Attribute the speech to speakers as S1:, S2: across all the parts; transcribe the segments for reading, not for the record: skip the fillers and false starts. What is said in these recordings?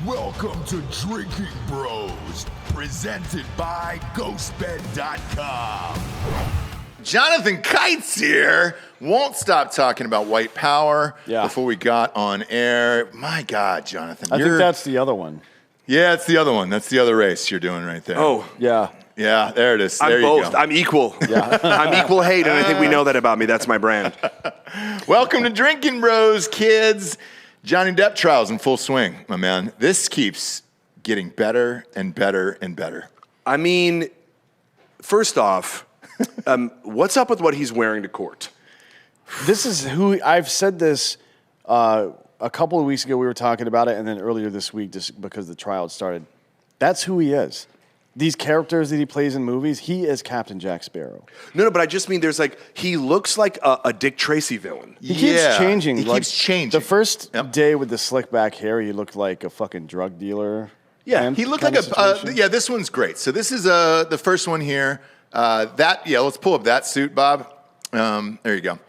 S1: Welcome to Drinking Bros, presented by GhostBed.com. Jonathan Kite's here. Won't stop talking about white power before we got on air. My God, Jonathan.
S2: I think that's the other one.
S1: Yeah, it's the other one. That's the other race you're doing right there.
S3: Oh.
S2: Yeah.
S1: Yeah, there it is. There
S3: I'm both. I'm equal. Yeah. I'm equal hate, and I think we know that about me. That's my brand.
S1: Welcome to Drinking Bros, kids. Johnny Depp trials in full swing, my man. This keeps getting better and better and better.
S3: I mean, first off, what's up with what he's wearing to court?
S2: This is who I've said this a couple of weeks ago. We were talking about it, and then earlier this week, just because the trial had started. That's who he is. These characters that he plays in movies, he is Captain Jack Sparrow.
S3: No, but I just mean he looks like a Dick Tracy villain.
S2: He keeps changing.
S1: He keeps changing.
S2: The first day with the slick back hair, he looked like a fucking drug dealer.
S1: Yeah, he looked like this one's great. So this is the first one here. Let's pull up that suit, Bob. There you go.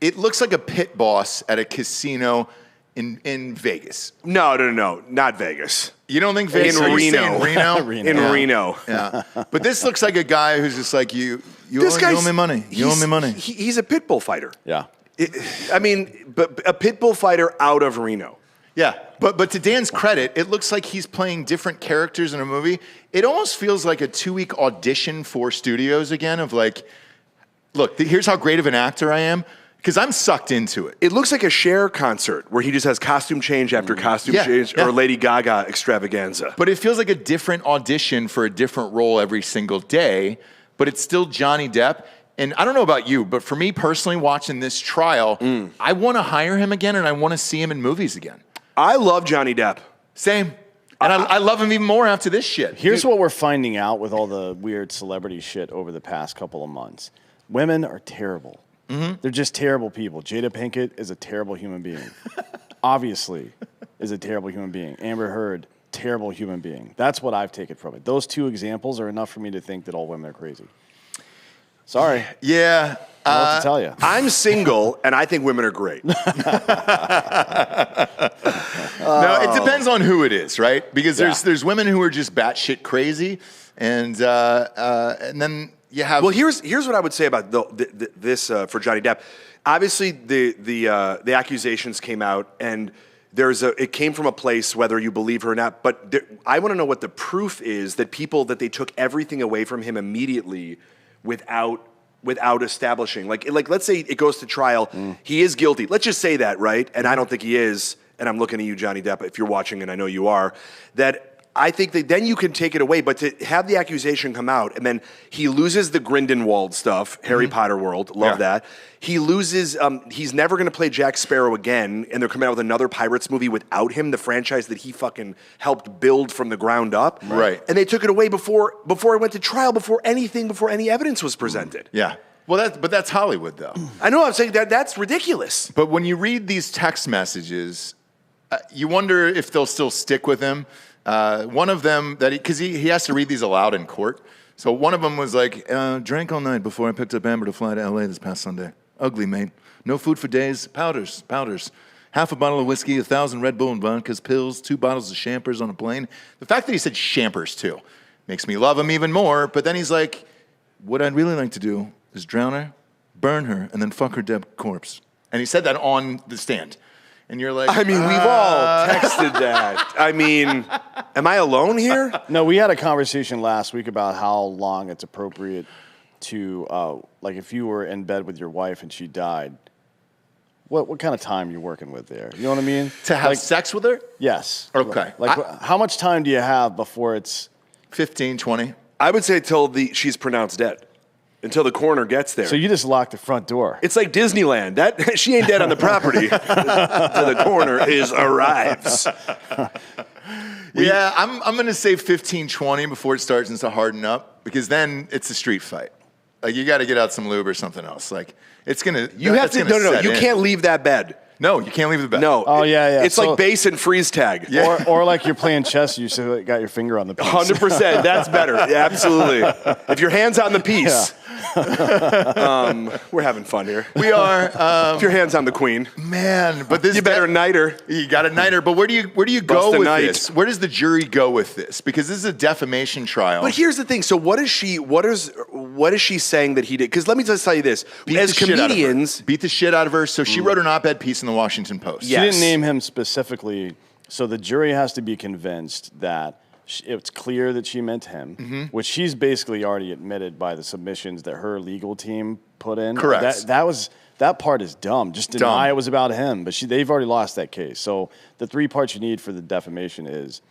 S1: It looks like a pit boss at a casino in Vegas.
S3: No, not Vegas.
S1: You don't think Vegas?
S3: In Reno.
S1: Reno. Yeah. But this looks like a guy who's just like, you owe me money. You owe me money.
S3: He's a pit bull fighter.
S2: Yeah.
S3: But a pit bull fighter out of Reno.
S1: Yeah. But to Dan's credit, it looks like he's playing different characters in a movie. It almost feels like a 2-week audition for studios again of like, look, here's how great of an actor I am. Because I'm sucked into it.
S3: It looks like a Cher concert where he just has costume change after costume change or Lady Gaga extravaganza.
S1: But it feels like a different audition for a different role every single day, but it's still Johnny Depp. And I don't know about you, but for me personally, watching this trial, I want to hire him again and I want to see him in movies again.
S3: I love Johnny Depp.
S1: Same. And I love him even more after this shit.
S2: Here's what we're finding out with all the weird celebrity shit over the past couple of months. Women are terrible. Mm-hmm. They're just terrible people. Jada Pinkett is a terrible human being. Obviously is a terrible human being. Amber Heard, terrible human being. That's what I've taken from it. Those two examples are enough for me to think that all women are crazy. Sorry.
S1: Yeah.
S2: I don't know what to tell you.
S3: I'm single, and I think women are great.
S1: No, it depends on who it is, right? Because there's women who are just batshit crazy, and then you have.
S3: Well, here's what I would say about this for Johnny Depp. Obviously, the accusations came out, and it came from a place whether you believe her or not. But I want to know what the proof is that they took everything away from him immediately without establishing. Like let's say it goes to trial, he is guilty. Let's just say that, right? And I don't think he is. And I'm looking at you, Johnny Depp, if you're watching, and I know you are, that I think that then you can take it away. But to have the accusation come out, and then he loses the Grindelwald stuff, Harry Potter world, love that. He loses, he's never going to play Jack Sparrow again, and they're coming out with another Pirates movie without him, the franchise that he fucking helped build from the ground up.
S1: Right.
S3: And they took it away before it went to trial, before any evidence was presented.
S1: Yeah. Well, that's Hollywood, though.
S3: I know, I'm saying that's ridiculous.
S1: But when you read these text messages, you wonder if they'll still stick with him. One of them, because he has to read these aloud in court. So one of them was like, drank all night before I picked up Amber to fly to L.A. this past Sunday. Ugly, mate. No food for days. Powders. Half a bottle of whiskey, 1,000 Red Bull and vodkas, pills, 2 bottles of champers on a plane. The fact that he said champers, too, makes me love him even more. But then he's like, what I'd really like to do is drown her, burn her, and then fuck her dead corpse. And he said that on the stand. And you're like,
S3: I mean, we've all texted that. I mean, am I alone here?
S2: No, we had a conversation last week about how long it's appropriate to, like if you were in bed with your wife and she died, what kind of time you're working with there? You know what I mean?
S1: To have sex with her?
S2: Yes.
S1: Okay.
S2: How much time do you have before it's
S1: 15, 20?
S3: I would say till she's pronounced dead. Until the coroner gets there.
S2: So you just lock the front door.
S3: It's like Disneyland. That she ain't dead on the property until the coroner arrives.
S1: Yeah, I'm going to say 15, 20 before it starts to harden up, because then it's a street fight. Like, you got to get out some lube or something else. Like, it's going to.
S3: You have to. No. You can't leave that bed.
S1: No, you can't leave the bed.
S3: No.
S2: Oh, yeah.
S3: It's like base and freeze tag.
S2: Yeah. Or like you're playing chess, you still got your finger on the piece.
S3: 100%. That's better. Yeah, absolutely. If your hand's on the piece.
S2: Yeah.
S3: We're having fun here.
S1: We are.
S3: Keep your hands on the queen.
S1: Man, but this
S3: You better knight her.
S1: You got to knight her. But where do you go
S3: the
S1: with
S3: knight.
S1: this? Where does the jury go with this? Because this is a defamation trial.
S3: But here's the thing. So what is she saying that he did? Because let me just tell you this. As comedians,
S1: beat the shit out of her. So she wrote an op-ed piece in the Washington Post.
S2: She didn't name him specifically. So the jury has to be convinced that it's clear that she meant him, which she's basically already admitted by the submissions that her legal team put in.
S1: Correct.
S2: That part is dumb. Just deny it was about him. But they've already lost that case. So the 3 parts you need for the defamation is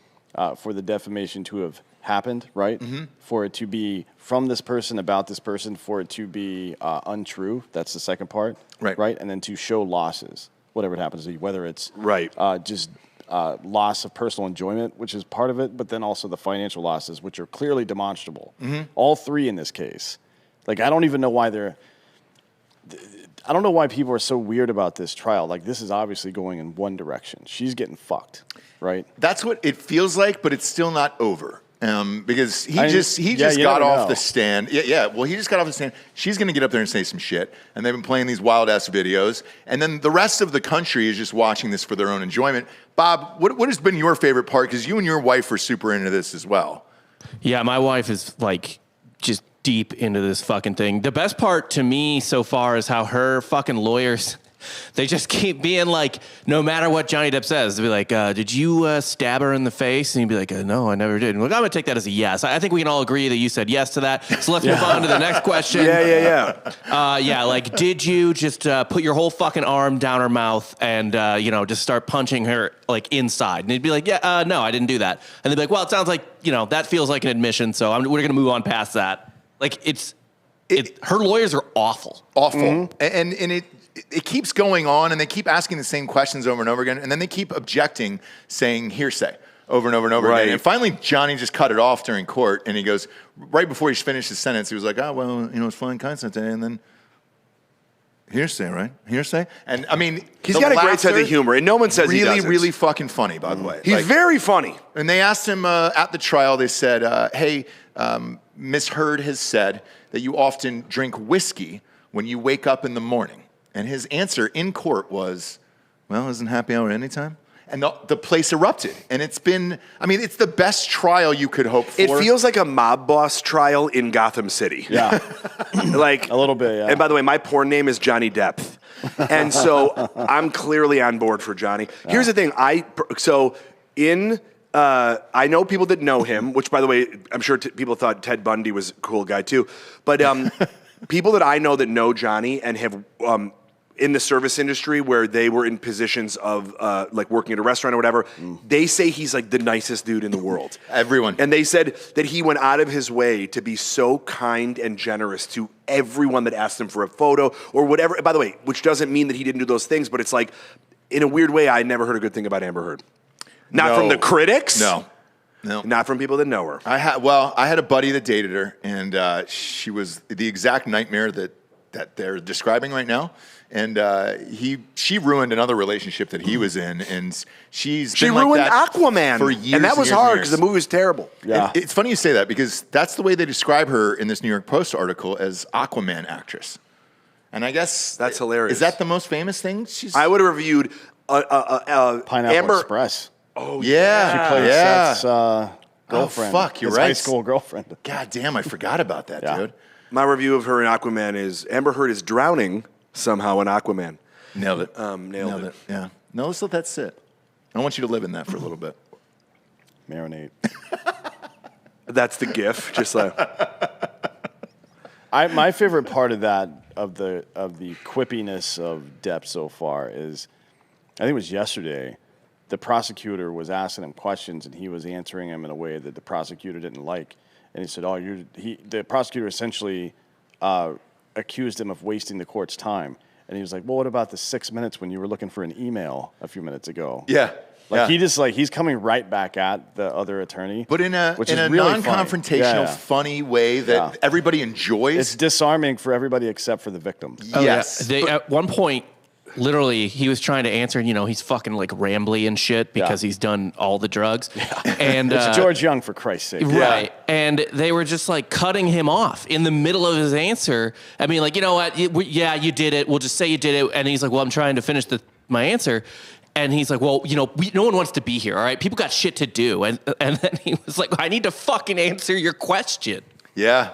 S2: for the defamation to have happened, right? For it to be from this person, about this person, for it to be untrue. That's the second part. Right. And then to show losses, whatever it happens to be, whether it's just loss of personal enjoyment, which is part of it, but then also the financial losses, which are clearly demonstrable. All 3 in this case. Like, I don't even know why I don't know why people are so weird about this trial. Like, this is obviously going in one direction. She's getting fucked, right?
S1: That's what it feels like, but it's still not over. Because he just got off the stand. Well, he just got off the stand. She's going to get up there and say some shit. And they've been playing these wild-ass videos. And then the rest of the country is just watching this for their own enjoyment. Bob, what has been your favorite part? Because you and your wife are super into this as well.
S4: Yeah, my wife is, like, just deep into this fucking thing. The best part to me so far is how her fucking lawyers... They just keep being like, no matter what Johnny Depp says, they'll be like, did you stab her in the face? And he'd be like, no, I never did. And I'm going to take that as a yes. I think we can all agree that you said yes to that. So let's move on to the next question. Like, did you just put your whole fucking arm down her mouth and, just start punching her, like, inside? And he'd be like, no, I didn't do that. And they'd be like, well, it sounds like, that feels like an admission, so we're going to move on past that. Like, her lawyers are awful.
S1: Awful. And it keeps going on, and they keep asking the same questions over and over again, and then they keep objecting, saying hearsay over and over and over again. And finally, Johnny just cut it off during court, and he goes, right before he finished his sentence, he was like, it's flying kites that day, and then hearsay, right? Hearsay? And, I mean,
S3: he's got a great sense of humor, and no one says he doesn't.
S1: Really fucking funny, by the way.
S3: He's very funny.
S1: And they asked him at the trial, they said, hey, Miss Heard has said that you often drink whiskey when you wake up in the morning. And his answer in court was, well, isn't happy hour anytime? And the place erupted. And it's the best trial you could hope for.
S3: It feels like a mob boss trial in Gotham City.
S2: Yeah.
S3: Like,
S2: a little bit, yeah.
S3: And by the way, my porn name is Johnny Depp. And so I'm clearly on board for Johnny. Here's the thing. I know people that know him, which, by the way, I'm sure people thought Ted Bundy was a cool guy too. But people that I know that know Johnny and have in the service industry where they were in positions of like working at a restaurant or whatever, they say he's like the nicest dude in the world.
S1: Everyone.
S3: And they said that he went out of his way to be so kind and generous to everyone that asked him for a photo or whatever. By the way, which doesn't mean that he didn't do those things, but it's like, in a weird way, I never heard a good thing about Amber Heard. Not from the critics.
S1: No.
S3: Not from people that know her.
S1: I had a buddy that dated her, and she was the exact nightmare that they're describing right now. And she ruined another relationship that he was in, and she
S3: ruined
S1: like that
S3: Aquaman
S1: for years,
S3: and that was hard because the movie was terrible.
S2: Yeah,
S1: it's funny you say that because that's the way they describe her in this New York Post article as Aquaman actress. And I guess
S3: that's hilarious.
S1: Is that the most famous thing?
S3: I would have reviewed
S2: Pineapple
S3: Amber
S2: Express.
S1: Oh yeah,
S2: she played Seth's girlfriend.
S1: Oh fuck, you're
S2: his
S1: right.
S2: High school girlfriend.
S1: God damn, I forgot about that, dude.
S3: My review of her in Aquaman is Amber Heard is drowning somehow in Aquaman.
S1: Nailed it.
S3: Nailed it.
S1: Yeah. No, let's let that sit. I want you to live in that for a little bit.
S2: Marinate.
S3: That's the gif. Just like
S2: my favorite part of that of the quippiness of Depp so far is, I think it was yesterday, the prosecutor was asking him questions and he was answering him in a way that the prosecutor didn't like, and he said, the prosecutor essentially accused him of wasting the court's time. And he was like, well, what about the 6 minutes when you were looking for an email a few minutes ago?
S1: Yeah.
S2: He's coming right back at the other attorney.
S1: But in a
S2: really
S1: non-confrontational, funny way that everybody enjoys.
S2: It's disarming for everybody except for the victim.
S1: Yes.
S4: At one point, literally, he was trying to answer, and, he's fucking like rambly and shit because he's done all the drugs. And
S2: It's George Young, for Christ's sake.
S4: Right. And they were just like cutting him off in the middle of his answer. I mean, like, you know what? Yeah, you did it. We'll just say you did it. And he's like, well, I'm trying to finish my answer. And he's like, well, no one wants to be here, all right? People got shit to do. And then he was like, I need to fucking answer your question.
S1: Yeah.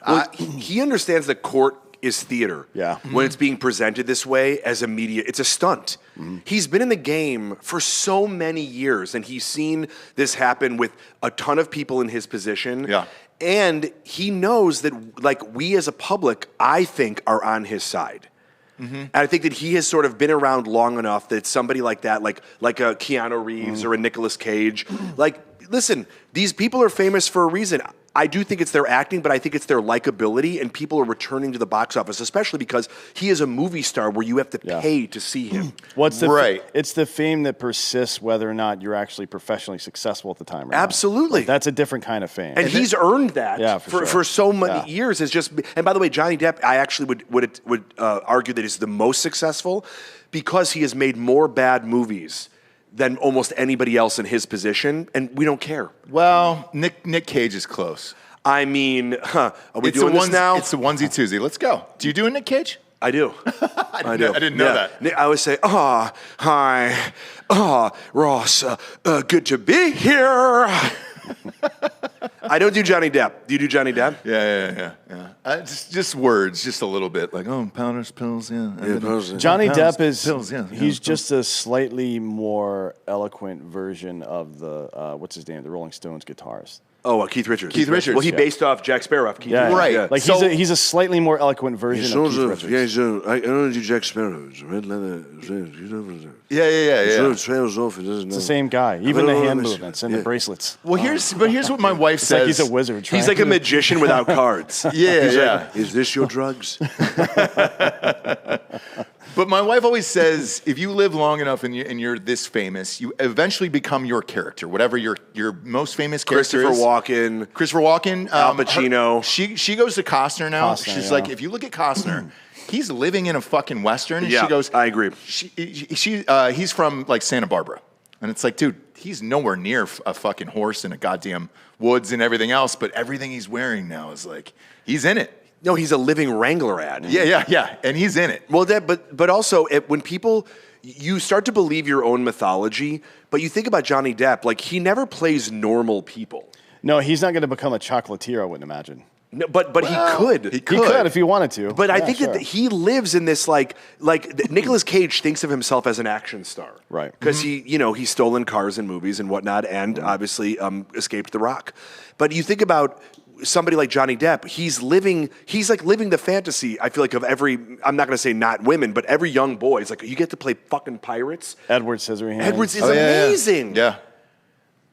S3: Well, he understands that court is theater.
S2: Yeah.
S3: When it's being presented this way as a media, it's a stunt. He's been in the game for so many years, and he's seen this happen with a ton of people in his position.
S1: Yeah.
S3: And he knows that, like, we as a public, I think, are on his side. And I think that he has sort of been around long enough that somebody like that, like a Keanu Reeves or a Nicolas Cage, like, listen, these people are famous for a reason. I do think it's their acting, but I think it's their likability, and people are returning to the box office, especially because he is a movie star where you have to pay to see him.
S2: It's the fame that persists whether or not you're actually professionally successful at the time. Or
S3: Absolutely.
S2: Like, that's a different kind of fame.
S3: And he's earned that for so many years. It's just, and by the way, Johnny Depp, I actually would argue that he's the most successful because he has made more bad movies than almost anybody else in his position, and we don't care.
S1: Well, Nick Cage is close.
S3: I mean, are we doing this now?
S1: It's the onesie Tuesday. Let's go. Do you do a Nick Cage?
S3: I do. I do.
S1: I didn't know that.
S3: I always say, hi, Ross, good to be here. I don't do Johnny Depp. Do you do Johnny Depp?
S1: Yeah. Just words, just a little bit, like powders, pills,
S2: Johnny Depp is
S1: pills,
S2: he's just a slightly more eloquent version of the what's his name, the Rolling Stones guitarist.
S3: Oh, Keith Richards.
S1: Keith Richards.
S3: Well, he based off Jack Sparrow. Keith Richards.
S1: Right.
S2: Yeah. Like he's a slightly more eloquent version of Keith Richards.
S3: I don't do Jack Sparrow. Red leather.
S1: Yeah.
S2: It's the same guy. Even the hand movements and the bracelets.
S1: Well, here's what my wife says.
S2: Like he's a wizard.
S3: He's like a magician without cards.
S1: Yeah.
S3: Like, is this your drugs?
S1: But my wife always says, if you live long enough and you're this famous, you eventually become your character, whatever your most famous character is. Christopher Walken.
S3: Al Pacino.
S1: She goes to Costner now. She's like, if you look at Costner, he's living in a fucking Western. And she goes,
S3: I agree.
S1: He's from like Santa Barbara. And it's like, dude, he's nowhere near a fucking horse in a goddamn woods and everything else. But everything he's wearing now is like, he's in it.
S3: No, he's a living Wrangler ad.
S1: Yeah, and he's in it.
S3: Well, but also when people, you start to believe your own mythology, but you think about Johnny Depp, like he never plays normal people.
S2: No, he's not going to become a chocolatier, I wouldn't imagine.
S3: No, but he could.
S2: He could if he wanted to.
S3: But I think that he lives in this like Nicolas Cage thinks of himself as an action star,
S2: right?
S3: Because he's stolen cars in movies and whatnot, and obviously escaped The Rock. But you think about somebody like Johnny Depp, he's living the fantasy, I feel like, of every, I'm not going to say not women, but every young boy. It's like, you get to play fucking pirates.
S2: Edward Scissorhands.
S3: Edwards is amazing.
S1: Yeah.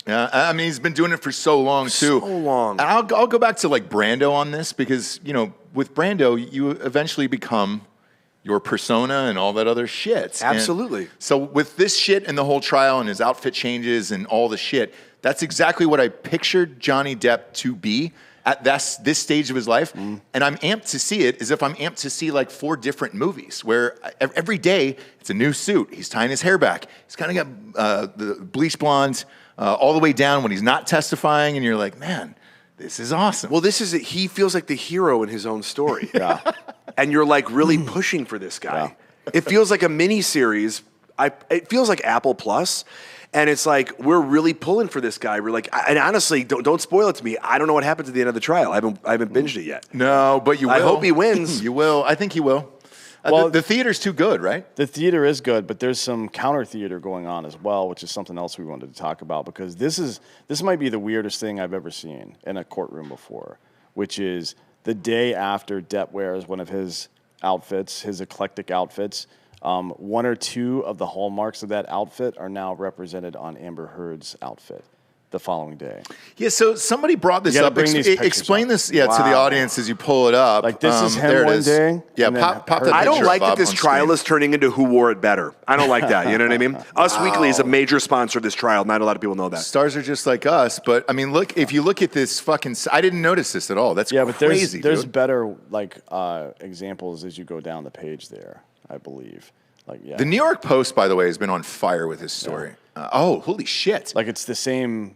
S1: I mean, he's been doing it for so long, too.
S3: So long.
S1: And I'll go back to, like, Brando on this because, with Brando, you eventually become your persona and all that other shit.
S3: Absolutely.
S1: And so with this shit and the whole trial and his outfit changes and all the shit, that's exactly what I pictured Johnny Depp to be at this stage of his life. And I'm amped to see it as if I'm amped to see like 4 different movies where every day it's a new suit. He's tying his hair back. He's kind of got the bleach blonde all the way down when he's not testifying. And you're like, man, this is awesome.
S3: Well, he feels like the hero in his own story. Yeah. And you're like really pushing for this guy. Yeah. It feels like a mini series. It feels like Apple Plus. And it's like, we're really pulling for this guy. We're like, and honestly, don't spoil it to me. I don't know what happens at the end of the trial. I haven't binged it yet.
S1: No, but you will.
S3: I hope he wins.
S1: You will. I think he will. Well, the theater's too good, right?
S2: The theater is good, but there's some counter theater going on as well, which is something else we wanted to talk about because this might be the weirdest thing I've ever seen in a courtroom before, which is the day after Depp wears one of his outfits, his eclectic outfits. 1 or 2 of the hallmarks of that outfit are now represented on Amber Heard's outfit the following day.
S1: Yeah, so somebody brought this up. Explain this to the audience as you pull it up.
S2: Like this is him one day.
S1: Yeah, pop that
S3: I don't
S1: picture
S3: like
S1: up
S3: that this trial is turning into who wore it better. I don't like that. You know what I mean? Us Weekly is a major sponsor of this trial. Not a lot of people know that.
S1: Stars are just like us, but I mean, look, if you look at this fucking, I didn't notice this at all. That's crazy.
S2: But there's better like examples as you go down the page there, I believe. Like, yeah.
S1: The New York Post, by the way, has been on fire with this story. Holy shit.
S2: Like, it's the same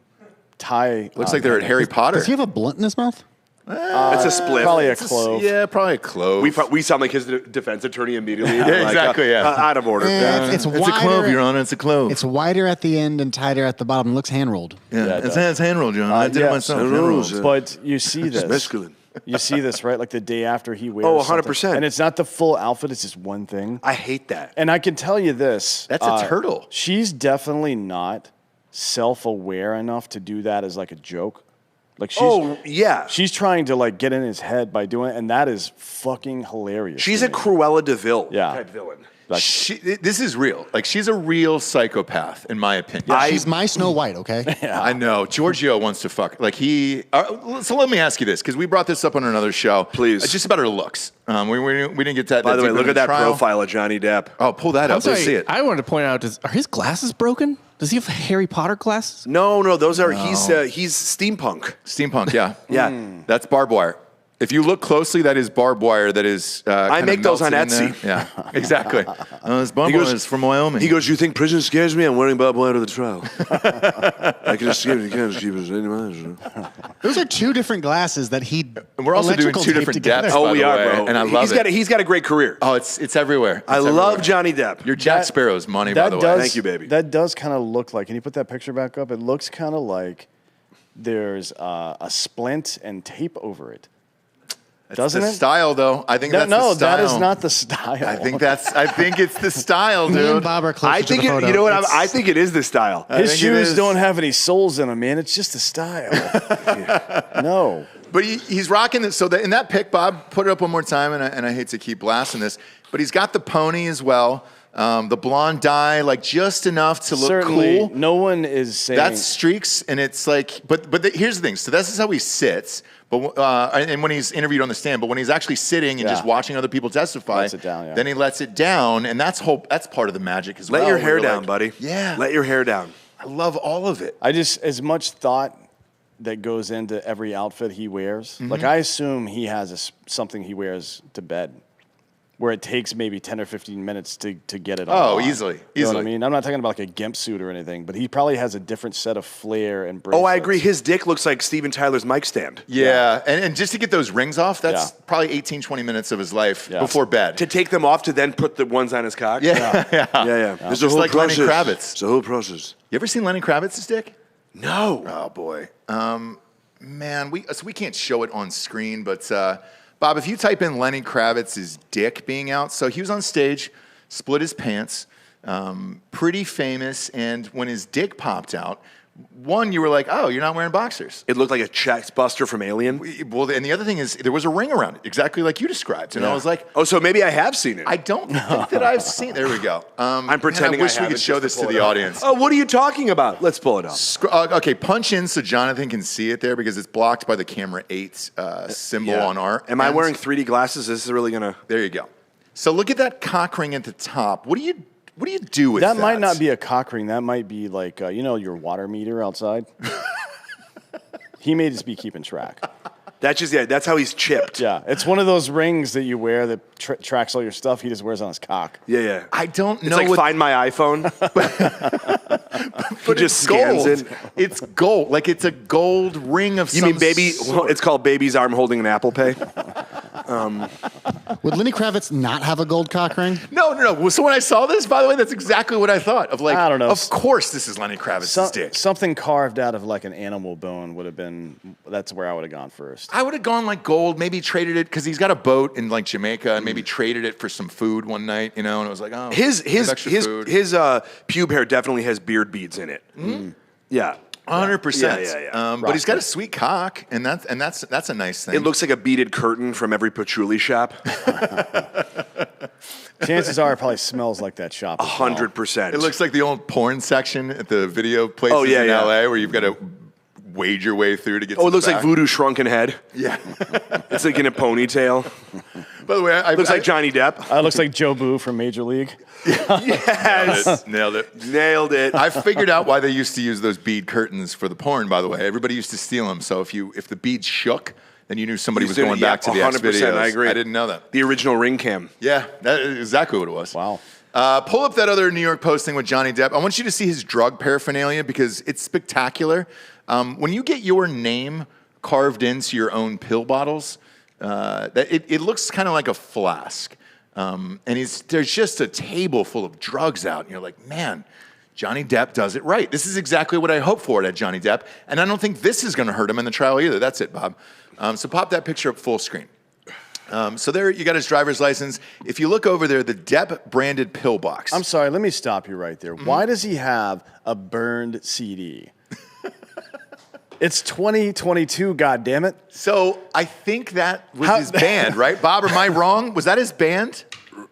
S2: tie.
S1: Looks like they're at Harry Potter.
S5: Does he have a blunt in his mouth?
S3: It's a split.
S2: Probably a clove.
S1: Yeah, probably a clove.
S3: We sound like his defense attorney immediately.
S1: Yeah, exactly, yeah.
S3: Out of order.
S5: It's wider.
S1: It's a clove, Your Honor. It's a clove.
S5: It's wider at the end and tighter at the bottom. It looks hand rolled.
S1: yeah,
S2: it
S1: it's
S2: does.
S1: hand rolled, Your Honor. I did it myself. Hand rolled.
S2: But you see this.
S3: masculine.
S2: You see this, right? Like the day after he wears.
S3: Oh,
S2: something.
S3: 100%.
S2: And it's not the full outfit. It's just one thing.
S3: I hate that.
S2: And I can tell you this.
S1: That's a turtle.
S2: She's definitely not self-aware enough to do that as like a joke. Like she's trying to like get in his head by doing it, and that is fucking hilarious.
S3: She's a Cruella de Vil type villain.
S2: Like,
S1: This is real. Like, she's a real psychopath, in my opinion.
S5: She's my Snow White, okay?
S1: I know. Giorgio wants to fuck. Like, so let me ask you this, because we brought this up on another show.
S3: Please.
S1: Just about her looks. We didn't get that.
S3: By the way,
S1: deep
S3: look
S1: into
S3: at that
S1: trial.
S3: profile of Johnny Depp.
S1: Oh, pull that up. Let's see it.
S4: I wanted to point out: are his glasses broken? Does he have Harry Potter glasses?
S3: No, those are he's steampunk.
S1: Steampunk, yeah.
S3: Yeah.
S1: That's barbed wire. If you look closely, that is barbed wire. That is.
S3: I make those on Etsy.
S1: Yeah, exactly. This barbed wire is from Wyoming.
S3: He goes, "You think prison scares me? I'm wearing barbed wire to the trial. I can escape. You can't escape us anymore."
S5: Those are two different glasses that he.
S1: And we're also doing
S5: electrical
S1: two
S5: taped
S1: different
S5: together.
S1: depths.
S3: Oh,
S1: by
S3: we
S1: the
S3: are,
S1: way,
S3: bro.
S1: and I love it.
S3: He's got a great career.
S1: Oh, it's everywhere.
S3: I love Johnny Depp.
S1: You're Jack Sparrow's money, by the way.
S3: Thank you, baby.
S2: That does kind of look like. Can you put that picture back up? It looks kind of like there's a splint and tape over it. Doesn't
S1: the
S2: it?
S1: style, though. I think that's the style.
S2: that is not the style.
S1: I think it's the style,
S5: Me and
S1: dude.
S5: Bob are closer
S3: I
S5: to
S3: think
S5: the photo.
S3: you know what?
S5: It's-
S3: I think it is the style.
S2: His
S1: think it
S2: shoes
S1: is.
S2: don't have any soles in them, man. It's just the style. No.
S1: But he's rocking this. So in that pic, Bob, put it up one more time, and I hate to keep blasting this, but he's got the pony as well. The blonde dye, like just enough to look
S2: Certainly,
S1: cool.
S2: no one is saying
S1: That's streaks, and it's like, here's the thing. So this is how he sits. But and when he's interviewed on the stand, but when he's actually sitting and just watching other people testify,
S2: Lets it down, yeah.
S1: then he lets it down, and that's part of the magic as well.
S3: Let your
S1: where
S3: hair
S1: you're
S3: down,
S1: like,
S3: buddy.
S1: Yeah,
S3: Let your hair down.
S1: I love all of it.
S2: I just as much thought that goes into every outfit he wears.
S1: Mm-hmm.
S2: Like I assume he has something he wears to bed, where it takes maybe 10 or 15 minutes to get it
S1: Oh,
S2: on.
S1: easily,
S2: You know what
S1: easily.
S2: I mean? I'm not talking about like a gimp suit or anything, but he probably has a different set of flair and bracelets.
S3: Oh, I agree. His dick looks like Steven Tyler's mic stand.
S1: Yeah, and just to get those rings off, that's
S2: Yeah.
S1: probably 18, 20 minutes of his life
S2: Yeah.
S1: before bed.
S3: To take them off to then put the ones on his cock.
S1: Yeah.
S3: Yeah. It's
S1: Just like Lenny Kravitz.
S3: It's a whole process.
S1: You ever seen Lenny Kravitz's dick?
S3: No.
S1: Oh boy, man, we can't show it on screen, but Bob, if you type in Lenny Kravitz's dick being out, so he was on stage, split his pants, pretty famous, and when his dick popped out, one, you were like, oh, you're not wearing boxers.
S3: It looked like a chest buster from Alien.
S1: Well, and the other thing is there was a ring around it, exactly like you described, and I was like,
S3: Oh, so maybe I have seen it.
S1: I don't think that I've seen. There we go.
S3: I'm pretending
S1: I wish we
S3: haven't
S1: could show
S3: just
S1: this to
S3: pull
S1: the
S3: it up.
S1: audience.
S3: Oh, what are you talking about? Let's pull it up.
S1: Okay, punch in so Jonathan can see it there because it's blocked by the camera 8 symbol on our.
S3: Am I
S1: end.
S3: wearing 3D glasses? This is really gonna.
S1: There you go. So look at that cock ring at the top. What do you do with that?
S2: That might not be a cock ring. That might be like your water meter outside. He may just be keeping track.
S3: That's just that's how he's chipped.
S2: Yeah, it's one of those rings that you wear that tracks all your stuff. He just wears on his cock.
S3: Yeah.
S1: I don't
S3: It's
S1: know
S3: like
S1: what.
S3: Find My iPhone. He just scans
S1: gold.
S3: it.
S1: It's gold. Like it's a gold ring of
S3: You
S1: some
S3: mean baby?
S1: sort.
S3: It's called baby's arm holding an Apple Pay.
S5: Would Lenny Kravitz not have a gold cock ring?
S1: No. Well, so when I saw this, by the way, that's exactly what I thought of. Like,
S2: I don't know.
S1: Of course, this is Lenny Kravitz's dick.
S2: Something carved out of like an animal bone would have been. That's where I would have gone first.
S1: I would have gone like gold, maybe traded it because he's got a boat in like Jamaica, and maybe traded it for some food one night, and it was like, oh,
S3: His
S1: extra food.
S3: pube hair definitely has beard beads in it. Yeah.
S1: 100%.
S3: Yeah.
S1: But he's got a sweet cock, and that's a nice thing.
S3: It looks like a beaded curtain from every patchouli shop.
S2: Chances are it probably smells like that shop. as well.
S3: 100%.
S1: It looks like the old porn section at the video places
S3: Oh, yeah,
S1: in
S3: yeah.
S1: LA where you've got to wade your way through to get.
S3: Oh,
S1: to
S3: it looks
S1: the
S3: like
S1: back.
S3: Voodoo Shrunken Head.
S1: Yeah.
S3: It's like in a ponytail.
S1: By the way,
S3: Looks like Johnny Depp.
S2: Looks like Joe Boo from Major League.
S3: Yes.
S1: Nailed it.
S3: Nailed it.
S1: I figured out why they used to use those bead curtains for the porn. By the way, everybody used to steal them. So if the beads shook, then you knew somebody was going back to the X
S3: 100%.
S1: videos.
S3: I agree.
S1: I didn't know that.
S3: The original ring cam.
S1: Yeah, that is exactly what it was.
S2: Wow.
S1: Pull up that other New York Post thing with Johnny Depp. I want you to see his drug paraphernalia because it's spectacular. When you get your name carved into your own pill bottles, it looks kind of like a flask. And there's just a table full of drugs out, and you're like, man, Johnny Depp does it right. This is exactly what I hope for at Johnny Depp, and I don't think this is going to hurt him in the trial either. That's it, Bob. So pop that picture up full screen. So there you got his driver's license. If you look over there, the Depp branded pill box.
S2: I'm sorry, let me stop you right there. Why does he have a burned CD? It's 2022, goddammit.
S1: So I think that was his band, right? Bob, am I wrong? Was that his band?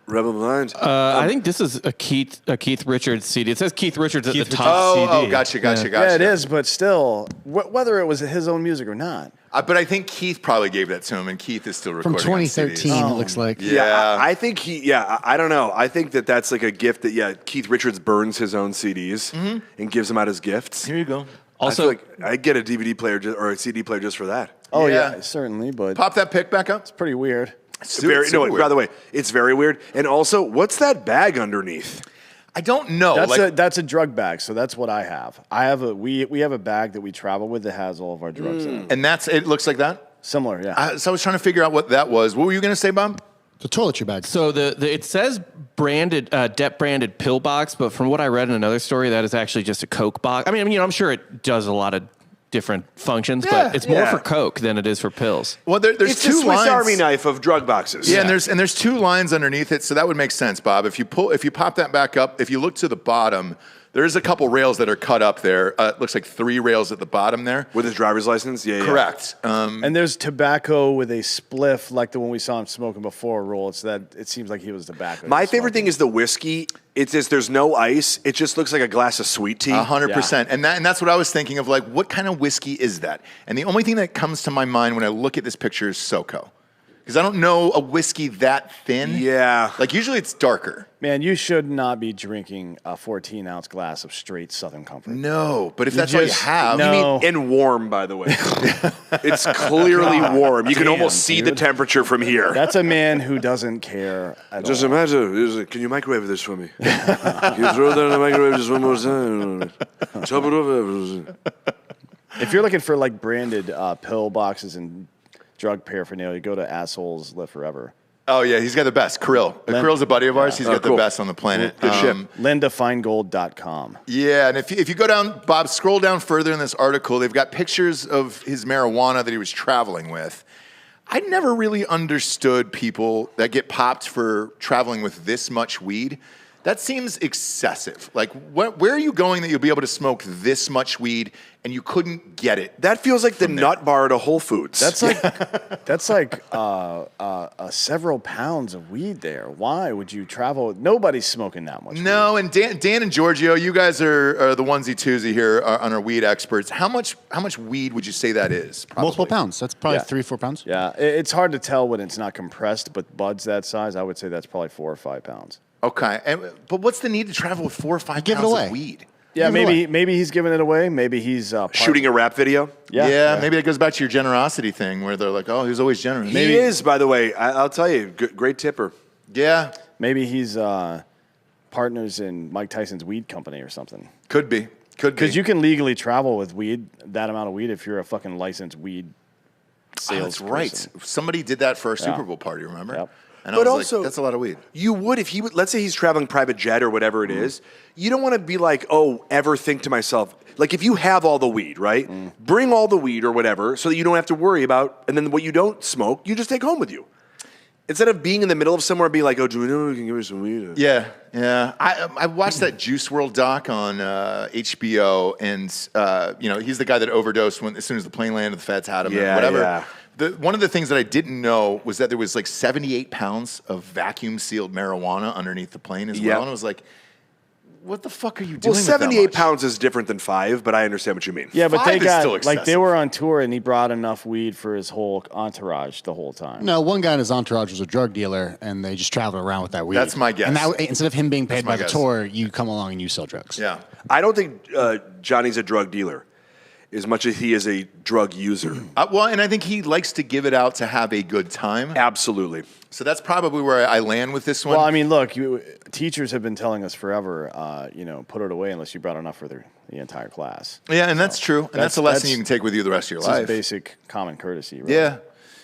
S3: Rebel Mind.
S4: I think this is a Keith Richards CD. It says Keith Richards at the top.
S1: Oh, gotcha.
S2: Yeah, it is, but still, whether it was his own music or not.
S1: But I think Keith probably gave that to him, and Keith is still
S5: From
S1: recording
S5: 2013,
S1: on CDs.
S5: it looks like.
S1: Yeah.
S3: I think I don't know. I think that's like a gift that, Keith Richards burns his own CDs and gives them out as gifts.
S1: Here you go.
S4: Also,
S3: I feel like I'd get a DVD player or a CD player just for that.
S2: Oh,
S1: Yeah.
S2: yeah, certainly, but
S1: Pop that pic back up.
S2: it's pretty weird.
S1: Super weird.
S3: By the way, it's very weird. And also, what's that bag underneath?
S1: I don't know.
S2: That's a drug bag, so that's what I have. We have a bag that we travel with that has all of our drugs in it.
S1: And it looks like that?
S2: Similar, yeah.
S1: So I was trying to figure out what that was. What were you going to say, Bob?
S5: The toiletry bag.
S4: so it says branded Depp branded pill box, but from what I read in another story, that is actually just a Coke box. I mean, I'm sure it does a lot of different functions, but it's more for Coke than it is for pills.
S1: Well, there's
S3: It's
S1: two
S3: a Swiss
S1: lines.
S3: Army knife of drug boxes.
S1: Yeah, and there's two lines underneath it, so that would make sense, Bob. If you pop that back up, if you look to the bottom, there's a couple rails that are cut up there. It looks like 3 rails at the bottom there.
S3: With his driver's license? Yeah.
S1: Correct.
S2: And there's tobacco with a spliff, like the one we saw him smoking before, roll. It seems like he was tobacco.
S3: My favorite thing is the whiskey. It's just there's no ice. It just looks like a glass of sweet tea.
S1: 100%. And that's what I was thinking of, like, what kind of whiskey is that? And the only thing that comes to my mind when I look at this picture is SoCo. Because I don't know a whiskey that thin.
S3: Yeah.
S1: Like, usually it's darker.
S2: Man, you should not be drinking a 14-ounce glass of straight Southern Comfort.
S1: No, but if that's all you have.
S2: no.
S3: You mean, and warm, by the way. It's clearly warm. You can
S2: Damn,
S3: almost see the
S2: dude.
S3: temperature from here.
S2: That's a man who doesn't care at
S3: Just
S2: all.
S3: imagine, can you microwave this for me? Can you throw it down in the microwave just one more time? Chop it over.
S2: If you're looking for like branded pill boxes and drug paraphernalia, go to Assholes Live Forever.
S1: Oh, yeah, he's got the best. Krill. Krill's a buddy of ours. He's got the
S3: cool.
S1: best on the planet.
S3: Good shit.
S2: LindaFeingold.com.
S1: Yeah, and if you go down, Bob, scroll down further in this article, they've got pictures of his marijuana that he was traveling with. I never really understood people that get popped for traveling with this much weed. That seems excessive. Like, where are you going that you'll be able to smoke this much weed and you couldn't get it?
S3: That feels like the nut bar at a Whole Foods.
S2: That's like several pounds of weed there. Why would you travel? Nobody's smoking that much.
S1: No, and Dan and Giorgio, you guys are the onesie twosie here on our weed experts. How much weed would you say that is? Probably?
S5: Multiple pounds. That's probably
S2: Yeah.
S5: 3-4 pounds.
S2: Yeah, it's hard to tell when it's not compressed, but buds that size, I would say that's probably 4 or 5 pounds.
S1: Okay, but what's the need to travel with 4 or 5
S5: Give it
S1: pounds
S5: away.
S1: of weed?
S2: Yeah,
S5: Give it away.
S2: maybe he's giving it away. Maybe he's
S3: shooting a rap video.
S2: Yeah,
S1: Maybe that goes back to your generosity thing where they're like, oh, he was always generous.
S3: He is, by the way. I'll tell you, great tipper.
S1: Yeah,
S2: Maybe he's partners in Mike Tyson's weed company or something.
S1: could be.
S2: Because you can legally travel with weed, that amount of weed, if you're a fucking licensed weed sales.
S1: That's right.
S2: person.
S1: Somebody did that for a Super Bowl party, remember?
S2: Yep.
S1: And
S3: But
S1: I was
S3: also-
S1: like, that's a lot of weed.
S3: You would if let's say he's traveling private jet or whatever it is. You don't want to be like, oh, ever think to myself, like if you have all the weed, right? Bring all the weed or whatever so that you don't have to worry about, and then what you don't smoke, you just take home with you. Instead of being in the middle of somewhere and be like, oh, do we know we can give me some weed?
S1: Yeah. I watched that Juice WRLD doc on HBO, and he's the guy that overdosed as soon as the plane landed, the feds had him, and
S3: Yeah,
S1: whatever.
S3: yeah.
S1: One of the things that I didn't know was that there was like 78 pounds of vacuum sealed marijuana underneath the plane as well,
S3: Yep.
S1: and I was like, what the fuck are you doing?
S3: Well,
S1: with that
S3: 78
S1: much?
S3: pounds is different than 5, but I understand what you mean.
S2: Yeah, but
S1: 5
S2: they
S1: is
S2: got
S1: still
S2: like they
S1: excessive.
S2: were on tour and he brought enough weed for his whole entourage the whole time.
S5: No, one guy in his entourage was a drug dealer, and they just traveled around with that weed.
S1: That's my guess.
S5: And that, instead of him being paid
S1: my
S5: by the
S1: guess.
S5: tour, you come along and you sell drugs.
S1: Yeah.
S3: I don't think Johnny's a drug dealer. as much as he is a drug user.
S1: Well, and I think he likes to give it out to have a good time.
S3: Absolutely.
S1: So that's probably where I land with this one.
S2: Well, I mean, look, teachers have been telling us forever, put it away unless you brought enough for the entire class.
S1: Yeah, and that's true. And that's a lesson you can take with you the rest of your life.
S2: It's basic common courtesy, right?
S1: Yeah.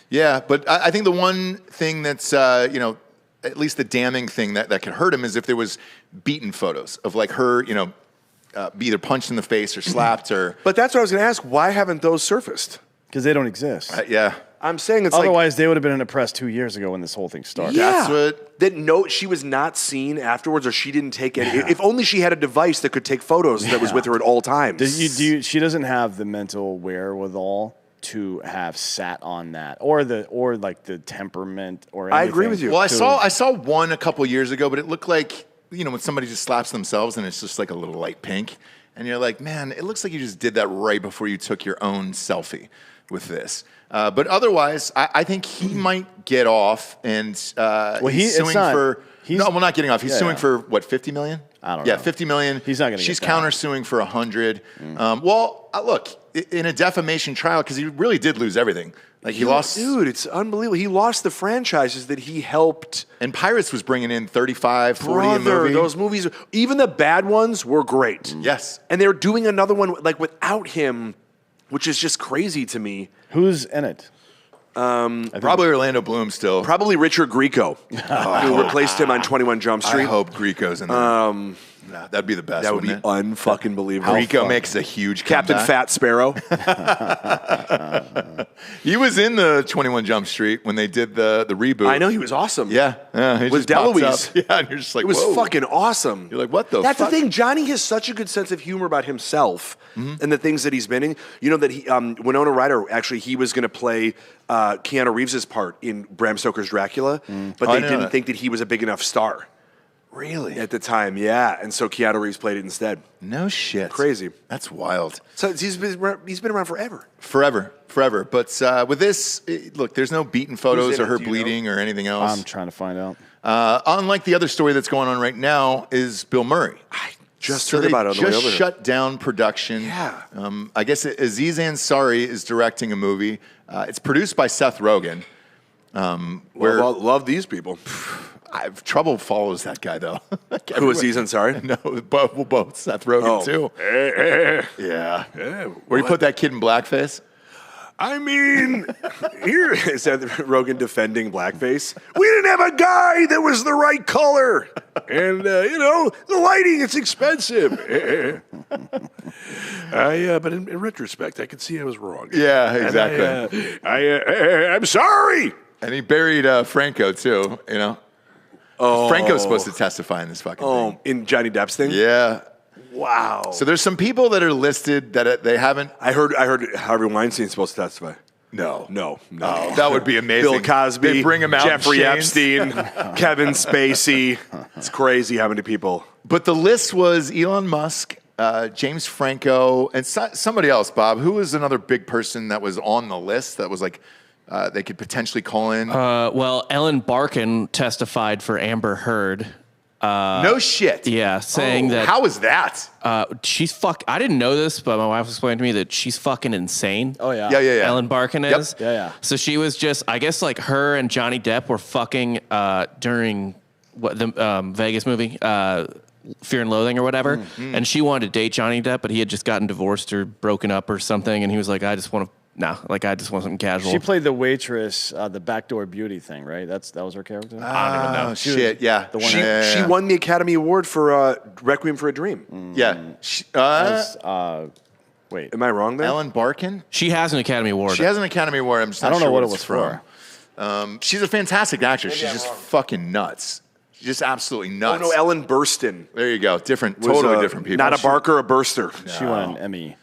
S1: Yeah, but I think the one thing that's, at least the damning thing that could hurt him is if there was beaten photos of like her, be either punched in the face or slapped or...
S3: But that's what I was going to ask. Why haven't those surfaced?
S2: Because they don't exist.
S1: Yeah.
S3: I'm saying it's
S2: Otherwise, they would have been in the press 2 years ago when this whole thing started.
S1: That's what...
S3: That she was not seen afterwards, or she didn't take any. If only she had a device that could take photos that was with her at all times.
S2: She doesn't have the mental wherewithal to have sat on that, or the temperament, or anything.
S3: I agree with you.
S1: Well, I saw one a couple years ago, but it looked like, when somebody just slaps themselves and it's just like a little light pink. And you're like, man, it looks like you just did that right before you took your own selfie with this. But otherwise, I think he might get off, and he's suing for... not getting off. He's suing for, what, $50 million?
S2: I don't know.
S1: Yeah, $50 million.
S2: He's not going to get
S1: She's
S2: that.
S1: countersuing for $100. Look, in a defamation trial, because he really did lose everything. Like he lost...
S3: Dude, it's unbelievable. He lost the franchises that he helped.
S1: And Pirates was bringing in 35, 40 a movie.
S3: Those movies, even the bad ones, were great.
S1: Yes.
S3: And they're doing another one like without him, which is just crazy to me.
S2: Who's in it?
S1: Probably Orlando Bloom still.
S3: Probably Richard Grieco, who replaced him on 21 Jump Street.
S1: I hope Grieco's in there. That'd be the best.
S3: That would be unfucking believable.
S1: Grieco makes a huge
S3: Captain
S1: comeback.
S3: Fat Sparrow.
S1: He was in the 21 Jump Street when they did the reboot.
S3: I know, he was awesome.
S1: Yeah. He
S3: With
S1: just pops
S3: DeLuise.
S1: up. Yeah, and you're just like,
S3: It was
S1: whoa.
S3: fucking awesome.
S1: You're like, what the
S3: That's
S1: fuck?
S3: the thing. Johnny has such a good sense of humor about himself and the things that he's been in. You know that he, Winona Ryder, actually, he was going to play Keanu Reeves' part in Bram Stoker's Dracula, but they didn't think that he was a big enough star.
S1: Really?
S3: At the time, yeah. And so Keanu Reeves played it instead.
S1: No shit.
S3: Crazy.
S1: That's wild.
S3: So he's been around forever.
S1: Forever. But with this, look, there's no beaten photos
S3: in
S1: or
S3: it?
S1: her
S3: Do you
S1: bleeding or anything else.
S2: I'm trying to find out.
S1: Unlike the other story that's going on right now is Bill Murray.
S3: I just heard about it on the way
S1: just
S3: over here.
S1: shut down production.
S3: Yeah.
S1: I guess Aziz Ansari is directing a movie. It's produced by Seth Rogen.
S3: Love these people.
S1: Trouble follows that guy, though.
S3: Who was Aziz Ansari?
S1: No, both Seth Rogen, too. Yeah. Where you put that kid in blackface?
S3: I mean, here is Seth Rogen defending blackface. We didn't have a guy that was the right color. And, the lighting, it's expensive. But in retrospect, I can see I was wrong.
S1: Yeah, exactly.
S3: I'm sorry.
S1: And he buried Franco, too, Franco's supposed to testify in this fucking thing.
S3: In Johnny Depp's thing?
S1: Yeah.
S3: Wow.
S1: So there's some people that are listed that they haven't.
S3: I heard Harvey Weinstein's supposed to testify.
S1: No.
S3: That
S1: would be amazing.
S3: Bill Cosby,
S1: They bring him out in
S3: Jeffrey
S1: chains.
S3: Epstein, Kevin Spacey. It's crazy how many people.
S1: But the list was Elon Musk, James Franco, and somebody else, Bob. Who was another big person that was on the list that was like they could potentially call in?
S4: Ellen Barkin testified for Amber Heard.
S1: No shit.
S4: Yeah, saying that.
S1: How is that?
S4: She's I didn't know this, but my wife explained to me that she's fucking insane.
S2: Oh, yeah.
S1: Yeah.
S4: Ellen Barkin is.
S2: Yeah, yeah.
S4: So she was just, I guess, like her and Johnny Depp were fucking during the Vegas movie, Fear and Loathing or whatever. Mm-hmm. And she wanted to date Johnny Depp, but he had just gotten divorced or broken up or something. And he was like, I just want something casual.
S2: She played the waitress, the backdoor beauty thing, right? That was her character?
S4: I don't even know.
S1: Shit, yeah.
S2: The one
S3: She won the Academy Award for Requiem for a Dream.
S1: Yeah.
S2: Wait.
S3: Am I wrong there?
S1: Ellen Barkin?
S4: She has an Academy Award.
S1: She has an Academy Award. I'm just not
S2: I don't know
S1: sure
S2: what it
S1: it's
S2: was for.
S1: She's a fantastic actress. She's just fucking nuts. She's just absolutely nuts.
S3: Oh, no, Ellen Burstyn.
S1: There you go. Totally different people.
S3: Not a Barker, a Burster.
S2: She won an Emmy.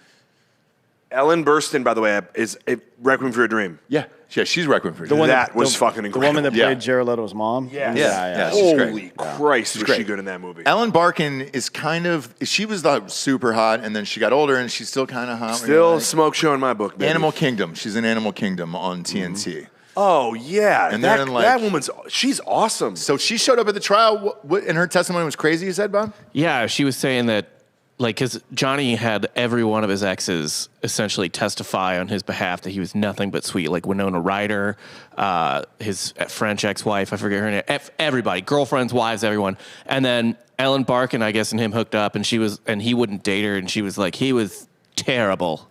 S3: Ellen Burstyn, by the way, is a Requiem for a Dream.
S1: Yeah, she's Requiem for a
S2: The
S1: Dream.
S2: one
S3: That was fucking
S2: The
S3: incredible.
S2: woman that
S1: Yeah.
S2: played Jared Leto's mom?
S1: Yeah.
S2: She's great.
S3: Holy Christ, was
S1: great.
S3: she good in that movie.
S1: Ellen Barkin is she was super hot, and then she got older, and she's still kind of hot.
S3: Still smoke show in my book, baby.
S1: Animal Kingdom. She's in Animal Kingdom on TNT.
S3: Oh, yeah.
S1: And
S3: that,
S1: then, like-
S3: that woman's, she's awesome.
S1: So she showed up at the trial, and her testimony was crazy, you said, Bob?
S4: Yeah, she was saying that like, because Johnny had every one of his exes essentially testify on his behalf that he was nothing but sweet, like Winona Ryder, his French ex-wife, I forget her name, everybody, girlfriends, wives, everyone. And then Ellen Barkin, I guess, and him hooked up, and he wouldn't date her, and she was like, he was terrible.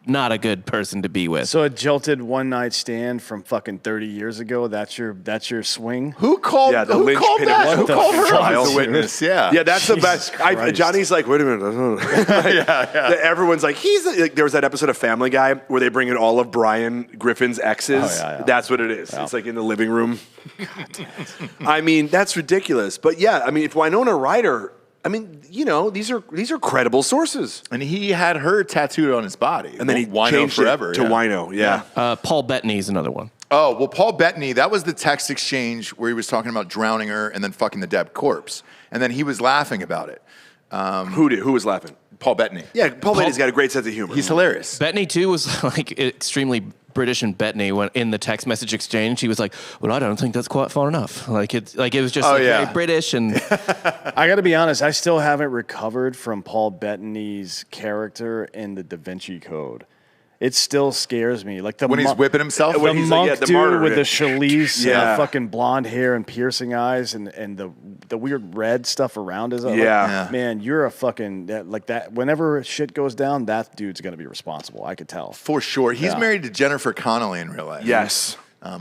S4: Not a good person to be with.
S2: So a jilted one night stand from fucking 30 years ago. That's your swing.
S1: Who called?
S3: Yeah, the
S1: who called
S3: linchpin
S1: that?
S3: of
S1: Who
S3: the
S1: called her
S3: trial.
S1: as the witness? Yeah.
S3: Yeah, that's the
S2: Jesus
S3: best. Johnny's like, wait a minute. Everyone's like, there was that episode of Family Guy where they bring in all of Brian Griffin's exes.
S2: Oh, yeah.
S3: That's what it is. It's like in the living room. I mean, that's ridiculous. But yeah, I mean, if Winona Ryder, I mean, you know, these are credible sources.
S1: And he had her tattooed on his body.
S3: And then he
S1: Wino
S3: changed
S1: forever
S3: it to Wino. Yeah.
S4: Paul Bettany is another one.
S1: Oh, well, Paul Bettany, that was the text exchange where he was talking about drowning her and then fucking the Depp corpse. And then he was laughing about it.
S3: Who was laughing?
S1: Paul Bettany.
S3: Yeah, Paul Bettany's got a great sense of humor.
S1: He's hilarious.
S4: Bettany, too, was like extremely British and Bettany when in the text message exchange. He was like, well, I don't think that's quite far enough. It was just very British. And
S2: I got to be honest, I still haven't recovered from Paul Bettany's character in the Da Vinci Code. It still scares me. Like
S1: when he's whipping himself?
S2: The
S3: When he's
S2: monk
S3: like, the
S2: dude
S3: martyr,
S2: with
S3: yeah.
S2: the chalice,
S3: Yeah.
S2: fucking blonde hair and piercing eyes and the weird red stuff around his eye.
S3: Yeah.
S2: Man, you're a fucking, like that. Whenever shit goes down, that dude's going to be responsible. I could tell.
S1: For sure. He's
S2: Yeah.
S1: married to Jennifer Connelly in real life.
S3: Yes.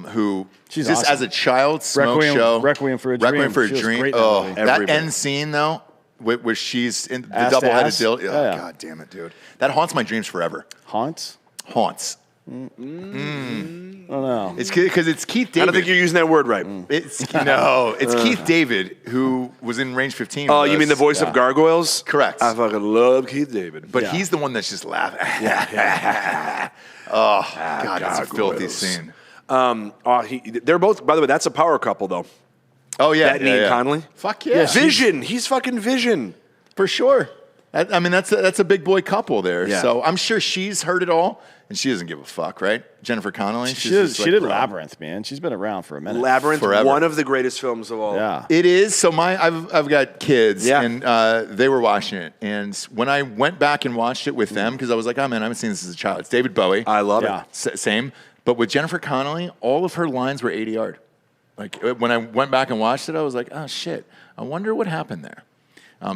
S1: Who
S2: She's
S1: just
S2: awesome.
S1: as a child smoke
S2: Requiem-
S1: show.
S2: Requiem for a
S1: Requiem
S2: Dream.
S1: for a
S2: She was
S1: Dream.
S2: great in that
S1: Oh,
S2: movie.
S1: that
S3: Everybody.
S1: end scene though, where she's in the
S2: Ass to
S1: double-headed
S2: ass?
S1: deal. Oh,
S2: Yeah.
S1: God damn it, dude. That haunts my dreams forever.
S2: Haunts?
S1: Haunts.
S2: I don't know.
S1: It's because it's Keith David.
S3: I don't think you're using that word right.
S1: It's Keith David who was in Range 15.
S3: Oh,
S1: with
S3: you
S1: us.
S3: mean the voice of Gargoyles?
S1: Correct.
S3: I fucking love Keith David.
S1: But
S2: Yeah.
S1: he's the one that's just laughing. Oh, God, that's a filthy
S3: Gargoyles.
S1: scene.
S3: They're both, by the way, that's a power couple, though.
S1: Oh, yeah.
S3: Bettany and Connolly?
S1: Fuck yeah.
S3: Vision. He's fucking Vision.
S1: For sure. I mean, that's a big boy couple there.
S3: Yeah.
S1: So I'm sure she's heard it all, and she doesn't give a fuck, right? Jennifer Connelly.
S2: She
S1: just
S2: did
S1: bro.
S2: Labyrinth, man. She's been around for a minute.
S3: Labyrinth,
S1: Forever.
S3: one of the greatest films of all.
S2: Yeah.
S1: It is. So I've got kids,
S3: Yeah.
S1: and they were watching it. And when I went back and watched it with them, because I was like, oh, man, I haven't seen this as a child. It's David Bowie.
S3: I love
S2: Yeah.
S3: it.
S1: Same. But with Jennifer Connelly, all of her lines were 80 yard. Like when I went back and watched it, I was like, oh, shit. I wonder what happened there.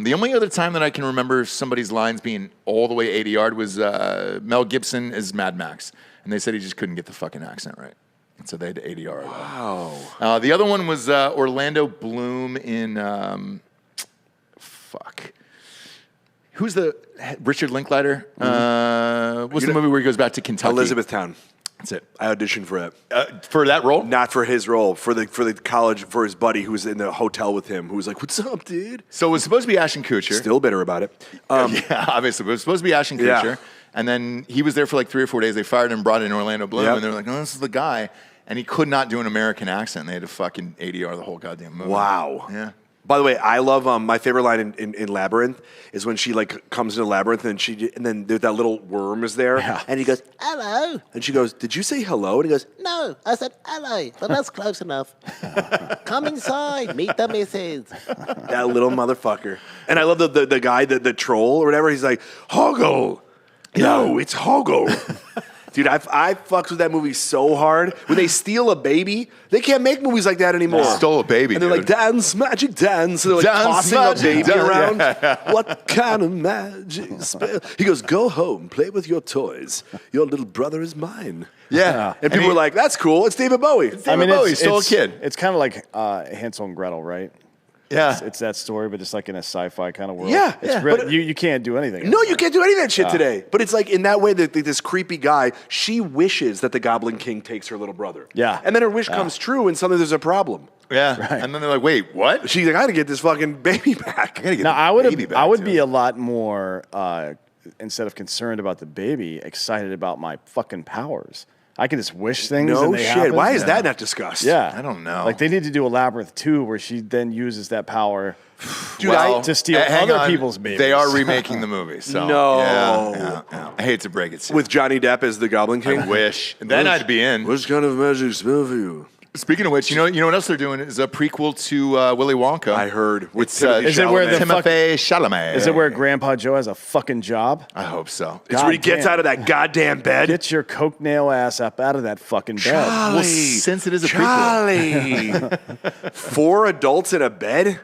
S1: The only other time that I can remember somebody's lines being all the way 80 yard was Mel Gibson as Mad Max. And they said he just couldn't get the fucking accent right. And so they had to 80 yard. Wow. The other one was Orlando Bloom in, who's the, Richard Linklater? What's the movie where he goes back to Kentucky?
S3: Elizabethtown.
S1: That's it.
S3: I auditioned for it.
S1: For that role?
S3: Not for his role, for the college, for his buddy who was in the hotel with him, who was like, "What's up, dude?"
S1: So it was supposed to be Ashton Kutcher.
S3: Still bitter about it.
S1: Yeah, obviously. But it was supposed to be Ashton Kutcher.
S3: Yeah.
S1: And then he was there for like 3 or 4 days. They fired him, brought in Orlando Bloom,
S3: Yep.
S1: and they were like, oh, this is the guy. And he could not do an American accent. They had to fucking ADR the whole goddamn movie.
S3: Wow.
S1: Yeah.
S3: By the way, I love my favorite line in Labyrinth is when she like comes into Labyrinth and then that little worm is there and he goes hello and she goes, did you say hello? And he goes,
S6: No, I said hello, but that's close enough. Come inside, meet the missus.
S3: that little motherfucker. And I love the guy, the troll or whatever. He's like, Hoggle. No, it's Hoggle. Dude, I fucks with that movie so hard. When they steal a baby, they can't make movies like that anymore.
S1: They stole a baby,
S3: and they're
S1: dude.
S3: like, dance, magic dance. And they're like
S1: Dance,
S3: tossing
S1: magic
S3: a baby
S1: dance.
S3: around.
S1: Yeah.
S3: What kind of magic spell? He goes, go home, play with your toys. Your little brother is mine.
S1: Yeah.
S3: And people were like, that's cool. It's David Bowie.
S1: David Bowie stole a kid.
S2: It's kind of like Hansel and Gretel, right?
S1: Yeah.
S2: It's that story, but just like in a sci-fi kind of world.
S3: Yeah,
S2: It's
S3: yeah.
S2: real-
S3: But-
S2: you can't do anything.
S3: No, you can't do any of that shit today. But it's like in that way that this creepy guy, she wishes that the Goblin King takes her little brother.
S2: Yeah.
S3: And then her wish comes true and suddenly there's a problem.
S1: Yeah. And then they're like, wait, what?
S3: She's like, I gotta get this fucking baby back.
S1: I gotta get
S2: Now,
S1: the baby back,
S2: I would
S1: dude.
S2: be a lot more, instead of concerned about the baby, excited about my fucking powers. I can just wish things.
S3: No
S2: and they
S3: shit.
S2: happen.
S3: Why is that not discussed?
S2: Yeah.
S1: I don't know.
S2: Like they need to do a Labyrinth 2 where she then uses that power
S3: Dude,
S2: to steal
S1: hang
S2: other
S1: on.
S2: people's babies.
S1: They are remaking the movie. So
S3: No.
S1: Yeah. I hate to break it to you.
S3: with Johnny Depp as the Goblin King.
S1: I wish. And then I'd be in.
S3: Which kind of magic spell for you?
S1: Speaking of which, you know what else they're doing is a prequel to Willy Wonka.
S3: I heard.
S1: It's
S2: Is it where the
S1: Timothée Chalamet?
S2: Is it where Grandpa Joe has a fucking job?
S1: I hope so.
S3: It's where he gets
S2: damn.
S3: out of that goddamn bed.
S2: Get your coke nail ass up out of that fucking bed.
S3: Charlie,
S1: since it is a
S3: Charlie. 4 adults in a bed?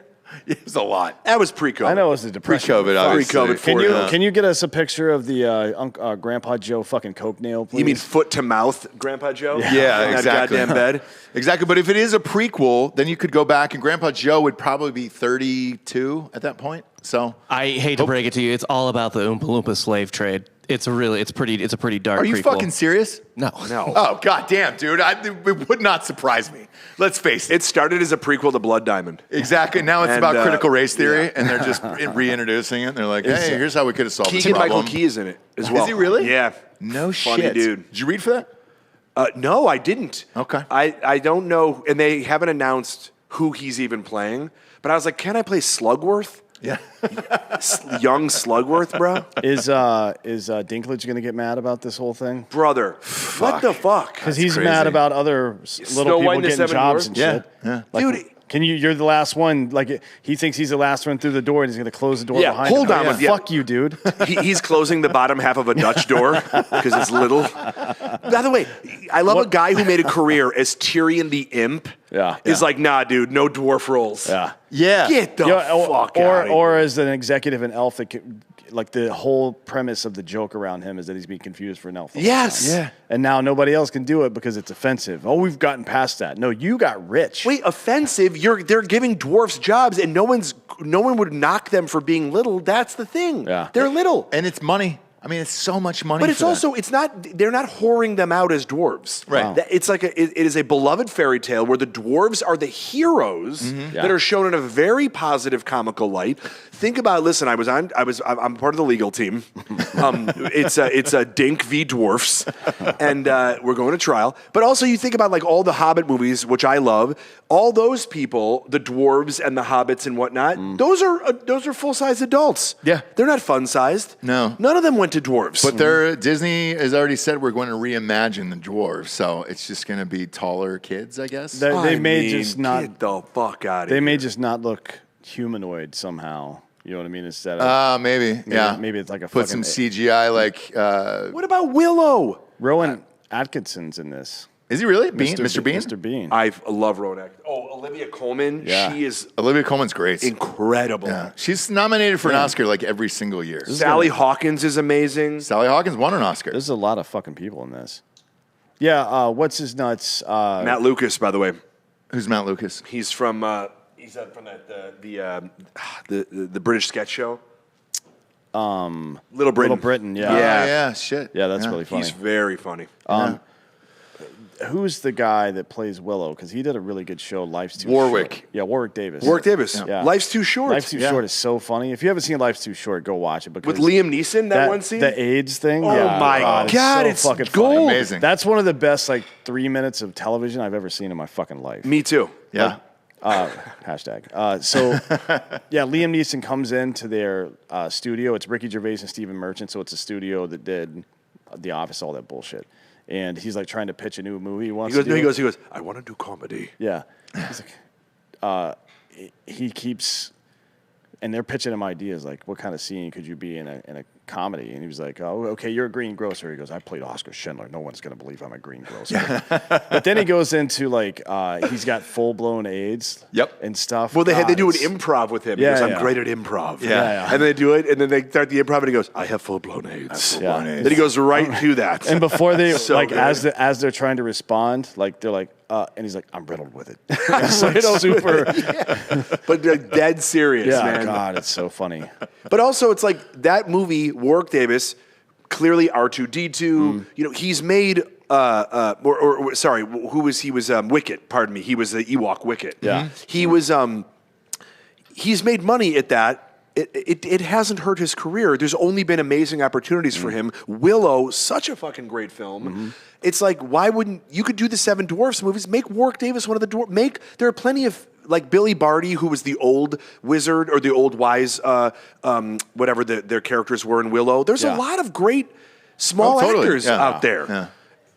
S1: It was a lot.
S3: That was pre-COVID.
S2: I know it was a depression.
S1: Pre-COVID, obviously.
S3: Pre-COVID.
S2: Can you get us a picture of the Grandpa Joe fucking coke nail, please?
S3: You mean foot to mouth, Grandpa Joe?
S1: Yeah,
S3: In
S1: exactly.
S3: That goddamn bed.
S1: Exactly. But if it is a prequel, then you could go back, and Grandpa Joe would probably be 32 at that point. So
S4: I hate to break it to you, it's all about the Oompa Loompa slave trade. It's a pretty dark.
S1: Are you
S4: prequel.
S1: fucking serious?
S4: No.
S1: Oh, goddamn, dude. It would not surprise me. Let's face it.
S3: It started as a prequel to Blood Diamond.
S1: Exactly. Now it's
S3: And,
S1: about critical race theory,
S3: yeah.
S1: and they're just reintroducing it. And they're like, hey, here's how we could have solved this
S3: Keegan
S1: problem.
S3: Michael Key is in it as well.
S1: Is he really?
S3: Yeah.
S1: No
S3: Funny
S1: shit.
S3: dude.
S1: Did you read for that?
S3: No, I didn't.
S1: Okay.
S3: I don't know, and they haven't announced who he's even playing. But I was like, can I play Slugworth?
S1: Yeah.
S3: Young Slugworth, bro?
S2: Is Dinklage going to get mad about this whole thing?
S3: Brother, what the fuck?
S2: Because he's
S1: crazy.
S2: mad about other
S3: Snow
S2: little
S3: White
S2: people
S3: and the
S2: getting
S3: Seven
S2: jobs
S3: Dwarfs?
S2: and
S1: Yeah,
S2: shit.
S1: yeah.
S2: Like,
S3: Dude.
S2: you're the last one. Like, he thinks he's the last one through the door, and he's going to close the door
S3: Yeah,
S2: behind
S3: hold
S2: him.
S3: on,
S2: Yeah.
S3: but yeah.
S2: Fuck you, dude.
S3: He's closing the bottom half of a Dutch door because it's little. By the way, I love a guy who made a career as Tyrion the Imp.
S2: Yeah.
S3: Is like, nah, dude, no dwarf roles.
S2: Yeah.
S1: Yeah.
S3: Get the fuck out of
S2: or
S3: here.
S2: as an executive in Elf, like the whole premise of the joke around him is that he's being confused for an elf. all the
S3: Yes.
S2: time.
S1: Yeah.
S2: And now nobody else can do it because it's offensive. Oh, we've gotten past that. No, you got rich.
S3: Wait, offensive? They're giving dwarfs jobs, and no one would knock them for being little. That's the thing.
S2: Yeah.
S3: They're little.
S1: And it's money. I mean, it's so much money.
S3: But it's
S1: for that.
S3: also, it's not, they're not whoring them out as dwarves.
S1: Right. Wow.
S3: It's like, it is a beloved fairy tale where the dwarves are the heroes that are shown in a very positive comical light. Think about, listen, I'm part of the legal team. It's a Dink v. Dwarfs, and we're going to trial. But also you think about like all the Hobbit movies, which I love, all those people, the dwarves and the hobbits and whatnot, those are full-size adults.
S1: Yeah.
S3: They're not fun-sized.
S1: No.
S3: None of them went to dwarves.
S1: But Disney has already said we're going to reimagine the dwarves, so it's just going to be taller kids, I guess.
S2: They may just not.
S3: Get the fuck out of
S2: They
S3: here.
S2: may just not look humanoid somehow. You know what I mean? Instead of
S1: Maybe. Yeah.
S2: maybe it's like a
S1: Put
S2: fucking
S1: some CGI, like.
S3: What about Willow?
S2: Rowan Atkinson's in this.
S1: Is he really? Mr. Bean?
S2: Mr. Bean.
S3: I love Rowan Atkinson. Oh, Olivia Colman.
S2: Yeah.
S3: She is
S1: Olivia Colman's great.
S3: incredible.
S1: Yeah. She's nominated for an Oscar like every single year.
S3: Sally Hawkins is amazing.
S1: Sally Hawkins won an Oscar.
S2: There's a lot of fucking people in this. Yeah, what's his nuts?
S3: Matt Lucas, by the way.
S1: Who's Matt Lucas?
S3: He's from from the British sketch show. Little Britain.
S2: Little Britain, yeah.
S3: Yeah.
S1: Yeah, shit.
S2: Yeah, that's really funny.
S3: He's very funny.
S2: Who's the guy that plays Willow? Because he did a really good show, Life's Too
S1: Warwick.
S2: Short. Yeah, Warwick Davis.
S3: Warwick Davis.
S2: Yeah.
S3: Life's Too Short.
S2: Life's Too Short is so funny. If you haven't seen Life's Too Short, go watch it. Because
S3: With Liam Neeson, that one scene?
S2: The AIDS thing.
S3: Oh
S2: yeah,
S3: my God,
S2: so
S3: it's
S2: fucking
S3: gold.
S2: funny.
S1: Amazing.
S2: That's one of the best 3 minutes of television I've ever seen in my fucking life.
S3: Me too.
S1: Yeah.
S2: Hashtag. Yeah, Liam Neeson comes into their studio. It's Ricky Gervais and Stephen Merchant, so it's a studio that did The Office, all that bullshit. And he's like trying to pitch a new movie he wants to do.
S3: He goes, I want to do comedy.
S2: Yeah. He's like, he keeps, and they're pitching him ideas like, what kind of scene could you be in a comedy? And he was like, oh, okay, you're a greengrocer. He goes, I played Oscar Schindler. No one's going to believe I'm a greengrocer. But then he goes into he's got full-blown AIDS and stuff.
S3: Well, they do an
S2: it's-
S3: improv with him.
S2: Yeah,
S3: he goes, I'm
S2: yeah.
S3: great at improv.
S2: Yeah.
S3: And they do it, and then they start the improv, and he goes, I have full-blown AIDS.
S2: Yeah.
S3: Then he goes right to that.
S2: And before they,
S3: So good.
S2: as they're trying to respond, they're like, and he's like, I'm riddled with it. It's like super.
S3: But they're dead serious,
S2: Yeah,
S3: man.
S2: God, it's so funny.
S3: But also, it's like that movie, Warwick Davis, clearly R2D2. You know, he's made. Sorry, who was he? Was Wicket? Pardon me. He was the Ewok Wicket.
S2: Yeah.
S3: He was. He's made money at that. It hasn't hurt his career. There's only been amazing opportunities for him. Willow, such a fucking great film. It's like, why wouldn't you could do the Seven Dwarfs movies? Make Warwick Davis one of the dwarfs. There are plenty of like Billy Barty, who was the old wizard or the old wise, whatever their characters were in Willow. There's a lot of great small
S1: totally.
S3: actors
S1: Yeah.
S3: out there.
S1: Yeah.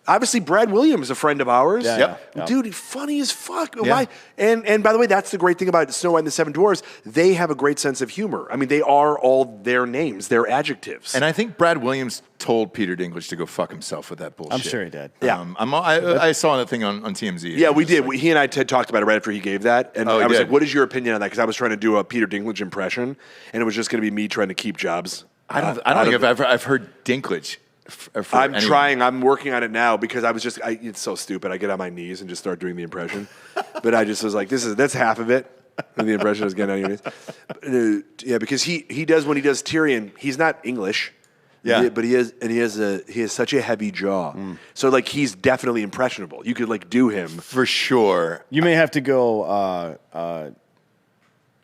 S3: Obviously, Brad Williams, a friend of ours.
S2: Yeah,
S1: Yep.
S2: yeah.
S3: Dude, funny as fuck.
S1: Yeah.
S3: Why? And by the way, that's the great thing about Snow White and the Seven Dwarfs. They have a great sense of humor. I mean, they are all their names, their adjectives.
S1: And I think Brad Williams told Peter Dinklage to go fuck himself with that bullshit.
S2: I'm sure he did.
S3: Yeah.
S1: I saw that thing on TMZ.
S3: Yeah, we did. He and I talked about it right after he gave that. And
S1: Oh, he
S3: I was
S1: did?
S3: like, what is your opinion on that? Because I was trying to do a Peter Dinklage impression, and it was just going to be me trying to keep jobs.
S1: I don't think I've heard Dinklage.
S3: I'm trying. I'm working on it now because I was just. It's so stupid. I get on my knees and just start doing the impression, but I just was like, that's half of it. And the impression is getting on your knees. Yeah, because he does when he does Tyrion. He's not English.
S1: Yeah.
S3: But he has such a heavy jaw. So like he's definitely impressionable. You could like do him.
S1: for sure.
S2: You may have to go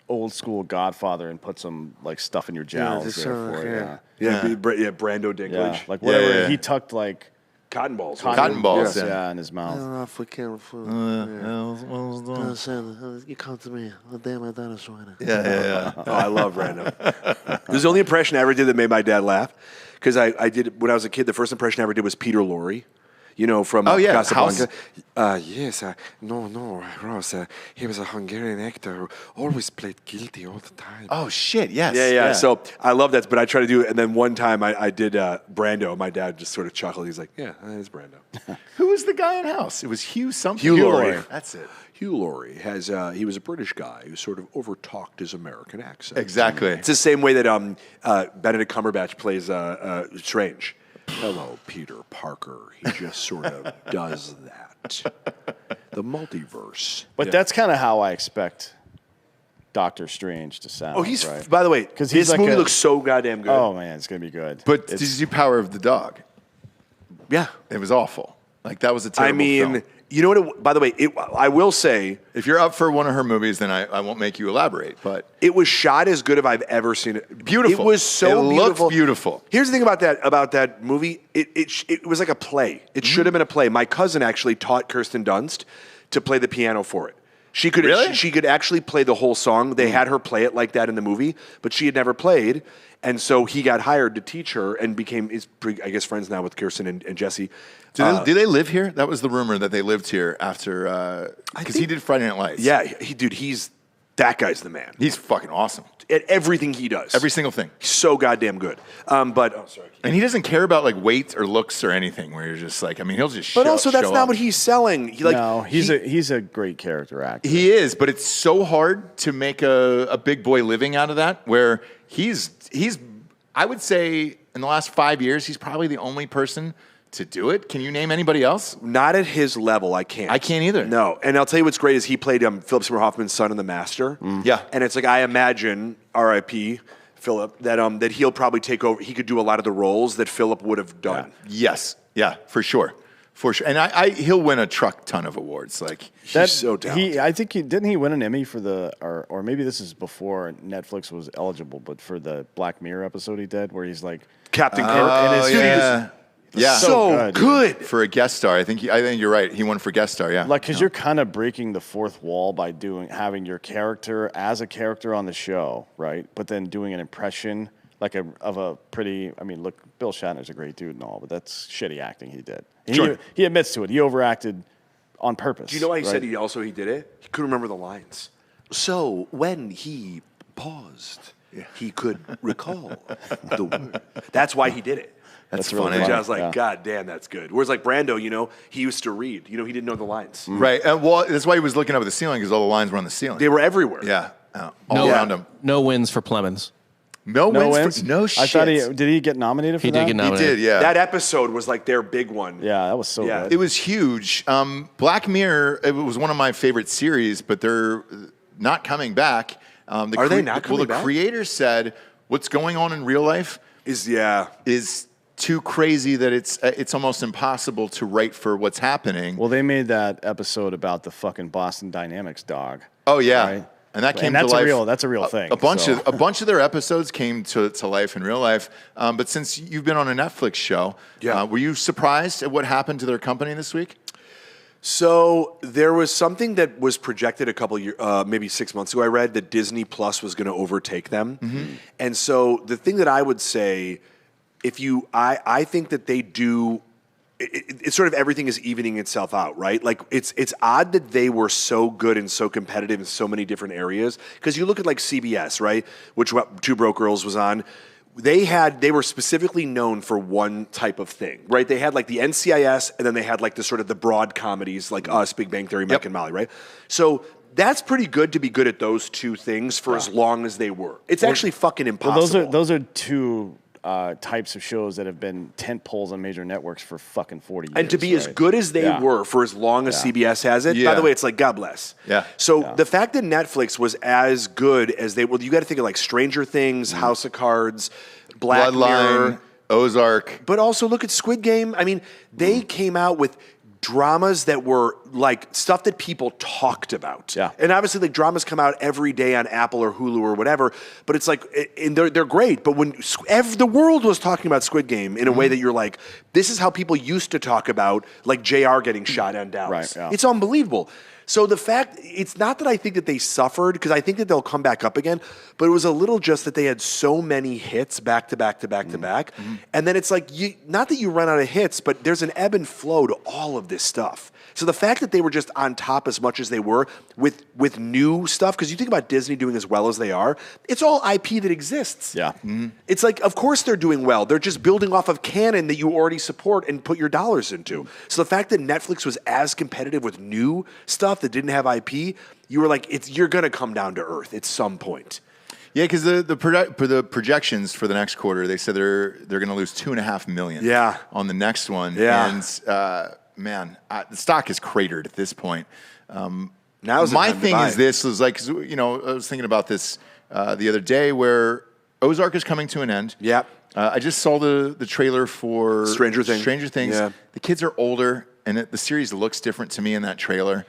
S2: old school Godfather and put some like stuff in your jowls
S3: just
S2: there
S3: so,
S2: for it.
S3: yeah.
S2: Yeah.
S3: Brando Dinklage.
S2: Yeah, like whatever.
S1: Yeah, yeah.
S2: He tucked like
S3: Cotton balls.
S1: Cotton balls,
S2: yeah.
S1: yeah.
S2: in his mouth.
S6: If we can. You come to me. Oh, damn, I done a sweater.
S1: Yeah.
S3: Oh, I love Brando. It was the only impression I ever did that made my dad laugh. Because I did, when I was a kid, the first impression I ever did was Peter Lorre. You know, from Casablanca.
S7: Yes, no, Ross. He was a Hungarian actor who always played guilty all the time.
S1: Oh shit! Yes.
S3: Yeah. So I love that, but I try to do it. And then one time I did Brando. My dad just sort of chuckled. He's like, "Yeah, that is Brando."
S1: Who was the guy in House? It was Hugh something.
S3: Hugh Laurie.
S1: That's it.
S3: Hugh Laurie has he was a British guy who sort of overtalked his American accent.
S1: Exactly.
S3: It's the same way that Benedict Cumberbatch plays Strange. Hello, Peter Parker. He just sort of does that. The multiverse.
S2: But that's kind of how I expect Doctor Strange to sound.
S3: Oh, he's
S2: right?
S3: by the way,
S2: 'Cause he's
S3: this
S2: like
S3: movie
S2: a-
S3: looks so goddamn good.
S2: Oh man, it's gonna be good.
S1: But did you see Power of the Dog?
S3: Yeah.
S1: It was awful. Like that was a terrible
S3: I mean,
S1: film.
S3: you know what? By the way, I will say
S1: If you're up for one of her movies, then I won't make you elaborate. But
S3: it was shot as good as I've ever seen it.
S1: Beautiful.
S3: It was so
S1: It looked
S3: beautiful.
S1: beautiful.
S3: Here's the thing about that movie. It was like a play. It should have been a play. My cousin actually taught Kirsten Dunst to play the piano for it. She could
S1: Really?
S3: she could actually play the whole song. They had her play it like that in the movie, but she had never played. And so he got hired to teach her and became, I guess, friends now with Kirsten and Jesse.
S1: do they live here? That was the rumor that they lived here after because he did Friday Night Lights.
S3: Yeah, that guy's the man.
S1: He's fucking awesome.
S3: At everything he does.
S1: Every single thing.
S3: He's so goddamn good. Sorry.
S1: And he doesn't care about like weight or looks or anything. Where you're just like, I mean, he'll just.
S3: But also, that's
S1: show
S3: not
S1: up.
S3: what he's selling.
S2: He's a great character actor.
S1: He is, but it's so hard to make a big boy living out of that. Where he's I would say in the last 5 years, he's probably the only person to do it. Can you name anybody else?
S3: Not at his level. I can't.
S1: I can't either.
S3: No. And I'll tell you what's great is he played Philip Seymour Hoffman's son in The Master.
S1: Yeah.
S3: And it's like I imagine R.I.P. Philip that he'll probably take over. He could do a lot of the roles that Philip would have done.
S1: Yes. Yeah, for sure. For sure. And he'll win a truck ton of awards. Like
S3: He's so talented.
S2: I think didn't he win an Emmy for or maybe this is before Netflix was eligible, but for the Black Mirror episode he did where he's like
S3: Captain Kirk.
S2: and his
S1: yeah. Yeah.
S3: So good.
S1: For a guest star. I think you're right. He won for guest star, yeah.
S2: like because you're kind of breaking the fourth wall by having your character as a character on the show, right? But then doing an impression like of a pretty. I mean, look, Bill Shatner's a great dude and all, but that's shitty acting he did. And
S1: Sure.
S2: he admits to it. He overacted on purpose.
S3: Do you know why he
S2: right?
S3: said he did it? He couldn't remember the lines. So when he paused, he could recall the word. That's why he did it.
S1: That's
S2: really
S1: funny.
S3: Which
S2: funny.
S3: I was like,
S2: Yeah.
S3: God damn, that's good. Whereas like Brando, he used to read. He didn't know the lines.
S1: Right. Well, that's why he was looking up at the ceiling because all the lines were on the ceiling.
S3: They were everywhere.
S1: Yeah. All around him.
S4: No wins for Plemons.
S1: No
S2: No
S1: wins.
S2: wins.
S1: No shit.
S2: I thought did he get nominated for
S4: He
S2: that?
S4: did get
S1: He
S4: nominated.
S1: did, yeah.
S3: That episode was like their big one.
S2: Yeah, that was so
S3: Yeah.
S2: good.
S1: It was huge. Black Mirror, it was one of my favorite series, but they're not coming back.
S3: Are they not coming
S1: Well, the
S3: back?
S1: creator said what's going on in real life is too crazy that it's almost impossible to write for what's happening.
S2: Well, they made that episode about the fucking Boston Dynamics dog.
S1: Oh yeah,
S2: Right.
S1: and that came
S2: that's
S1: to life.
S2: that's a real thing.
S1: A bunch
S2: so.
S1: of their episodes came to life in real life. But since you've been on a Netflix show, were you surprised at what happened to their company this week?
S3: So there was something that was projected a couple years, maybe 6 months ago. I read that Disney Plus was going to overtake them, and so the thing that I would say, I think that they do it's sort of everything is evening itself out, right? Like it's odd that they were so good and so competitive in so many different areas. Because you look at like CBS, right, which Two Broke Girls was on. They were specifically known for one type of thing, right? They had like the NCIS, and then they had like the sort of the broad comedies like Us, Big Bang Theory, Mike and Molly, right? So that's pretty good to be good at those two things for as long as they were. It's actually fucking impossible.
S2: Well, those are two types of shows that have been tent poles on major networks for fucking 40 years.
S3: And to be as good as they were for as long as CBS has it, by the way, it's like, God bless.
S1: Yeah.
S3: So the fact that Netflix was as good as they, you got to think of like Stranger Things, House of Cards, Black Mirror,
S1: Ozark.
S3: But also look at Squid Game. I mean, they came out with dramas that were like stuff that people talked about.
S2: Yeah.
S3: And obviously like dramas come out every day on Apple or Hulu or whatever, but it's like, and they're great. But when the world was talking about Squid Game in a way that you're like, this is how people used to talk about like JR getting shot on Dallas.
S2: Right, yeah.
S3: It's unbelievable. So the fact, it's not that I think that they suffered, because I think that they'll come back up again, but it was a little just that they had so many hits back to back to back to back. And then it's like, not that you run out of hits, but there's an ebb and flow to all of this stuff. So the fact that they were just on top as much as they were with new stuff, because you think about Disney doing as well as they are, it's all IP that exists.
S2: Yeah.
S3: It's like, of course they're doing well. They're just building off of canon that you already support and put your dollars into. So the fact that Netflix was as competitive with new stuff that didn't have IP, you were like, you're going to come down to earth at some point.
S1: Yeah, because the projections for the next quarter, they said they're going to lose $2.5 million. On the next one.
S3: Yeah.
S1: And man, the stock is cratered at this point.
S3: Now's the
S1: my
S3: time to
S1: thing
S3: buy.
S1: is this was like, 'cause, you know, I was thinking about this the other day where Ozark is coming to an end.
S3: Yeah.
S1: I just saw the trailer for
S3: Stranger Things.
S1: Yeah. The kids are older, and the series looks different to me in that trailer.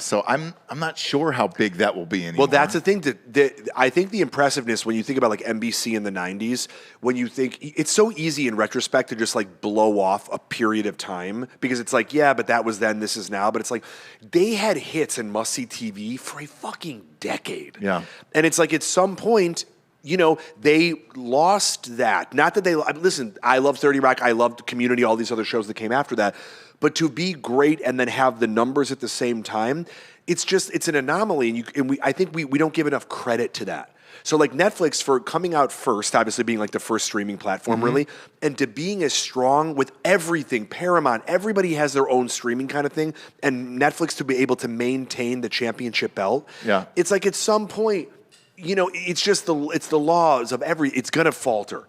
S1: So I'm not sure how big that will be anymore.
S3: Well, that's the thing that I think the impressiveness when you think about like NBC in the 90s, when you think it's so easy in retrospect to just like blow off a period of time because it's like, yeah, but that was then, this is now. But it's like they had hits and must-see TV for a fucking decade.
S1: Yeah.
S3: And it's like at some point, you know, they lost that. Not that listen, I love 30 Rock, I loved Community, all these other shows that came after that. But to be great and then have the numbers at the same time, it's an anomaly. I think we don't give enough credit to that. So like Netflix for coming out first, obviously being like the first streaming platform really, and to being as strong with everything, Paramount, everybody has their own streaming kind of thing, and Netflix to be able to maintain the championship belt.
S1: Yeah.
S3: It's like at some point, you know, it's the laws of it's going to falter.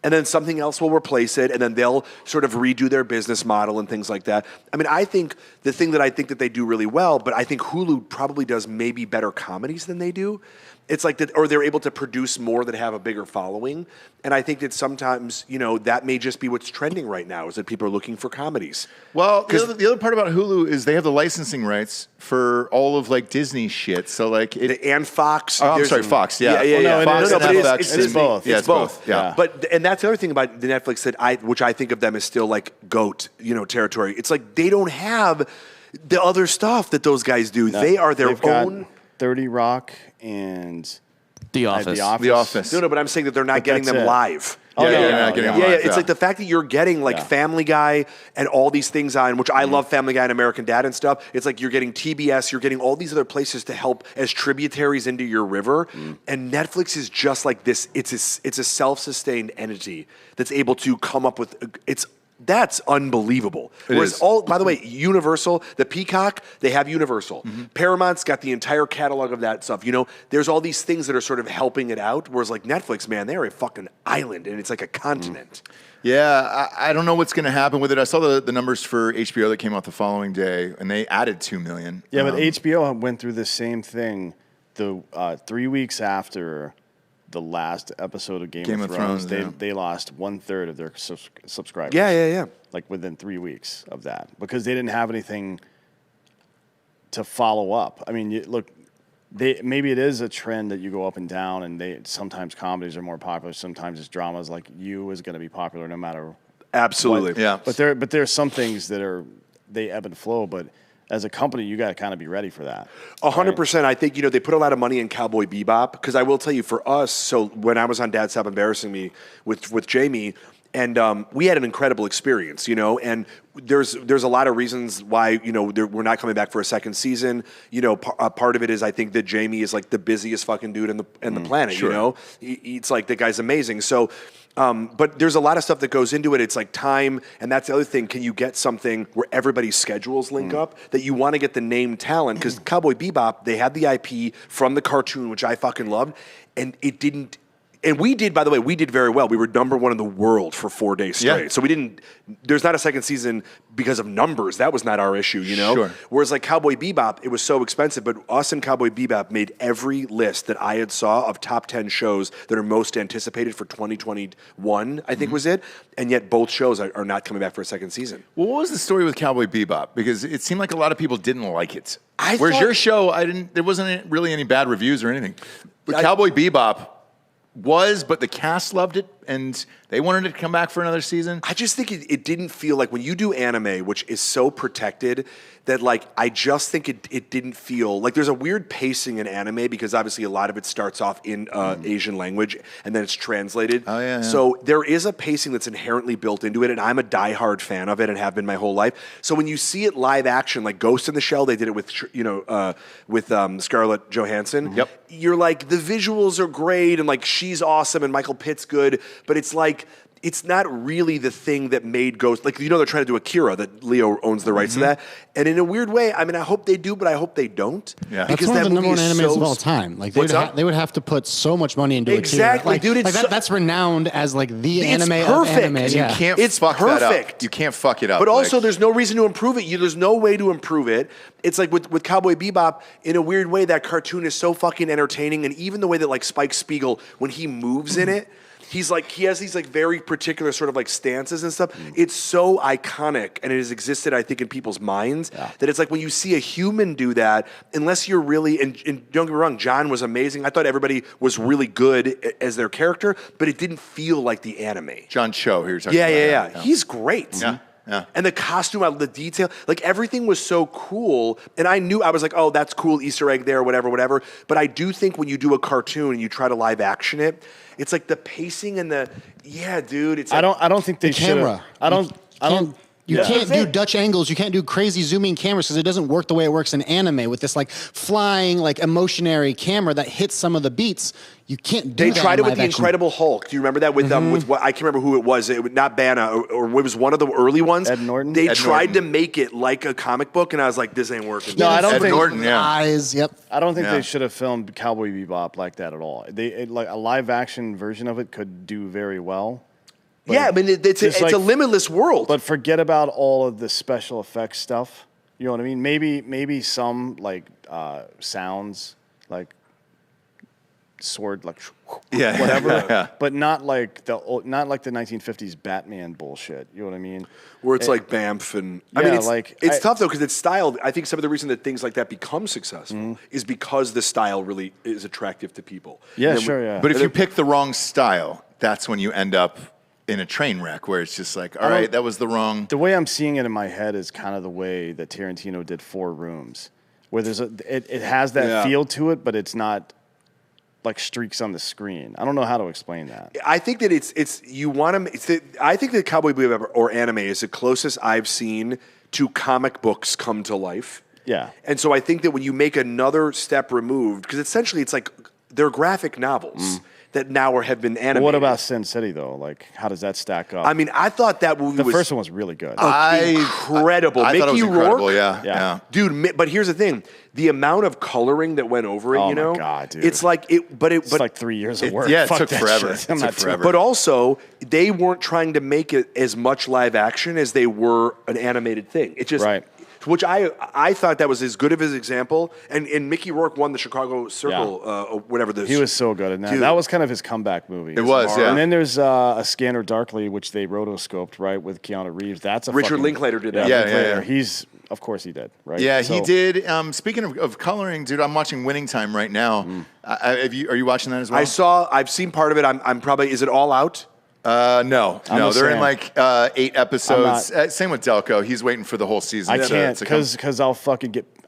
S3: And then something else will replace it, and then they'll sort of redo their business model and things like that. I mean, I think the thing that I think that they do really well, but I think Hulu probably does maybe better comedies than they do. It's like that, or they're able to produce more that have a bigger following. And I think that sometimes, you know, that may just be what's trending right now is that people are looking for comedies.
S1: Well, the other part about Hulu is they have the licensing rights for all of like Disney shit. So like
S3: and Fox.
S1: Oh, I'm sorry, Fox. Yeah.
S3: Yeah.
S1: Fox and FX,
S3: it's
S1: Disney.
S3: both.
S1: Yeah,
S3: it's both.
S1: Yeah.
S3: But and that's the other thing about the Netflix which I think of them as still like GOAT, you know, territory. It's like they don't have the other stuff that those guys do. No, they are their own.
S2: 30 Rock and
S4: The Office.
S1: The Office.
S3: No, but I'm saying that they're not getting them live.
S1: Oh, yeah, you're not getting them live.
S3: It's like the fact that you're getting like Family Guy and all these things on, which I love Family Guy and American Dad and stuff. It's like you're getting TBS, you're getting all these other places to help as tributaries into your river. And Netflix is just like this. It's a self-sustained entity that's able to come up with that's unbelievable. Whereas by the way, Universal, the Peacock, they have Universal. Paramount's got the entire catalog of that stuff. You know, there's all these things that are sort of helping it out. Whereas like Netflix, man, they're a fucking island and it's like a continent.
S1: Yeah, I don't know what's going to happen with it. I saw the numbers for HBO that came out the following day, and they added 2 million.
S2: Yeah, but HBO went through the same thing. 3 weeks after the last episode of Game of Thrones, they lost 1/3 of their subscribers.
S3: Yeah.
S2: Like within 3 weeks of that, because they didn't have anything to follow up. I mean, look, maybe it is a trend that you go up and down, and sometimes comedies are more popular, sometimes it's dramas. Like You is going to be popular no matter.
S3: Absolutely,
S2: what.
S1: Yeah.
S2: But there are some things that they ebb and flow, but. As a company, you got to kind of be ready for that.
S3: 100%. I think, you know, they put a lot of money in Cowboy Bebop because I will tell you for us, so when I was on Dad Stop Embarrassing Me with Jamie, And we had an incredible experience, you know, and there's a lot of reasons why, you know, we're not coming back for a second season. You know, part of it is I think that Jamie is like the busiest fucking dude in the planet, you know. It's like the guy's amazing. So, but there's a lot of stuff that goes into it. It's like time, and that's the other thing. Can you get something where everybody's schedules link up, that you want to get the name talent? Because Cowboy Bebop, they had the IP from the cartoon, which I fucking loved, and it didn't. And we did, by the way, we did very well. We were #1 in the world for 4 days straight.
S1: Yeah.
S3: So there's not a second season because of numbers. That was not our issue, you know?
S1: Sure.
S3: Whereas like Cowboy Bebop, it was so expensive, but us and Cowboy Bebop made every list that I had saw of top 10 shows that are most anticipated for 2021, I think was it. And yet both shows are not coming back for a second season.
S1: Well, what was the story with Cowboy Bebop? Because it seemed like a lot of people didn't like it.
S3: thought-
S1: Whereas your show, there wasn't really any bad reviews or anything. But Cowboy Bebop but the cast loved it, and they wanted it to come back for another season.
S3: I just think it didn't feel like when you do anime, which is so protected, that like I just think it didn't feel like there's a weird pacing in anime because obviously a lot of it starts off in Asian language and then it's translated.
S1: Oh, yeah.
S3: So there is a pacing that's inherently built into it, and I'm a diehard fan of it and have been my whole life. So when you see it live action, like Ghost in the Shell, they did it with Scarlett Johansson.
S1: Yep.
S3: You're like the visuals are great and like she's awesome and Michael Pitt's good, but it's like it's not really the thing that made Ghost. Like, you know, they're trying to do Akira, that Leo owns the rights to that. And in a weird way, I mean, I hope they do, but I hope they don't.
S1: Yeah.
S5: That's one of the number one animes of all time. Like they would have to put so much money into
S3: Exactly,
S5: Akira.
S3: dude, it's
S5: that's renowned as like the
S3: It's
S5: anime
S3: perfect.
S5: of anime.
S1: You
S5: Yeah.
S1: can't
S3: It's
S1: fuck that up.
S3: perfect.
S1: You can't fuck it up.
S3: But also,
S1: like-
S3: there's no reason to improve it. There's no way to improve it. It's like with Cowboy Bebop, in a weird way, that cartoon is so fucking entertaining. And even the way that like Spike Spiegel, when he moves in it, he has these like very particular sort of like stances and stuff. It's so iconic, and it has existed, I think, in people's minds that it's like when you see a human do that, unless you're really, and don't get me wrong, John was amazing. I thought everybody was really good as their character, but it didn't feel like the anime.
S1: John Cho, who you're talking
S3: Yeah.
S1: about.
S3: He's great.
S1: Yeah. Yeah.
S3: And the costume, the detail, like everything was so cool. And I was like, oh, that's cool, Easter egg there, whatever. But I do think when you do a cartoon and you try to live action it, it's like the pacing and dude. It's like,
S2: I don't think they should.
S5: Camera. You can't do Dutch angles. You can't do crazy zooming cameras because it doesn't work the way it works in anime with this like flying, like emotionary camera that hits some of the beats. You can't do
S3: They
S5: that.
S3: tried it
S5: in
S3: with the
S5: live action.
S3: Incredible Hulk. Do you remember that with what I can't remember who it was? Not Bana or it was one of the early ones.
S2: Ed Norton?
S3: They
S1: Ed
S3: tried
S1: Norton.
S3: to make it like a comic book, and I was like, this ain't working.
S2: No, I don't
S1: Ed
S2: think
S1: Norton, yeah.
S5: Eyes. Yep.
S2: I don't think
S1: Yeah.
S2: they should have filmed Cowboy Bebop like that at all. Like a live action version of it could do very well.
S3: Yeah, I mean, it's
S2: like-
S3: a limitless world.
S2: But forget about all of the special effects stuff. You know what I mean? Maybe some like sounds like sword like
S1: Yeah.
S2: whatever,
S1: Yeah.
S2: but not like the 1950s Batman bullshit. You know what I mean?
S3: Where it's like Bamf and I
S2: Yeah,
S3: mean, it's
S2: I-
S3: tough though because it's styled. I think some of the reason that things like that become successful is because the style really is attractive to people.
S2: Yeah,
S3: And then
S2: sure, yeah.
S1: But if you pick the wrong style, that's when you end up in a train wreck where it's just like, all right, that was the wrong.
S2: The way I'm seeing it in my head is kind of the way that Tarantino did Four Rooms, where it has that feel to it, but it's not like streaks on the screen. I don't know how to explain that.
S3: I think that I think that Cowboy Bebop or anime is the closest I've seen to comic books come to life.
S2: Yeah.
S3: And so I think that when you make another step removed, because essentially it's like they're graphic novels that now have been animated.
S2: But what about Sin City though? Like, how does that stack up?
S3: I mean, I thought that movie
S2: the
S3: was
S2: first one was really good.
S3: incredible.
S1: I thought it was
S3: Mickey
S1: incredible.
S3: Rourke?
S1: Yeah.
S3: Dude, but here's the thing: the amount of coloring that went over it,
S2: Oh
S3: you
S2: my
S3: know,
S2: God, dude.
S3: it's like it. But
S2: it's like 3 years of work.
S1: yeah, it
S2: Fuck
S1: took
S2: that
S1: forever.
S2: shit. I'm
S1: It
S2: not
S1: took
S2: doing
S1: forever.
S3: But also, they weren't trying to make it as much live action as they were an animated thing. It just,
S2: Right.
S3: which I thought that was as good of an example. And Mickey Rourke won the Chicago Circle, or whatever.
S2: He was so good in that.
S3: Dude.
S2: That was kind of his comeback movie.
S1: It was, yeah.
S2: And then there's A Scanner Darkly, which they rotoscoped, right, with Keanu Reeves. That's a
S3: Richard
S2: fucking-
S3: Linklater did that.
S1: Yeah,
S2: Linklater.
S1: yeah.
S2: Of course he did, right?
S1: Yeah, he
S2: So-
S1: did. Speaking of coloring, dude, I'm watching Winning Time right now. Are you watching that as well?
S3: I've seen part of it. I'm probably, is it all out?
S1: No.
S2: the
S1: They're in
S2: same.
S1: like 8 episodes.
S2: I'm
S1: Same with Delco. He's waiting for the whole season.
S2: I
S1: to-
S2: can't
S1: to come.
S2: because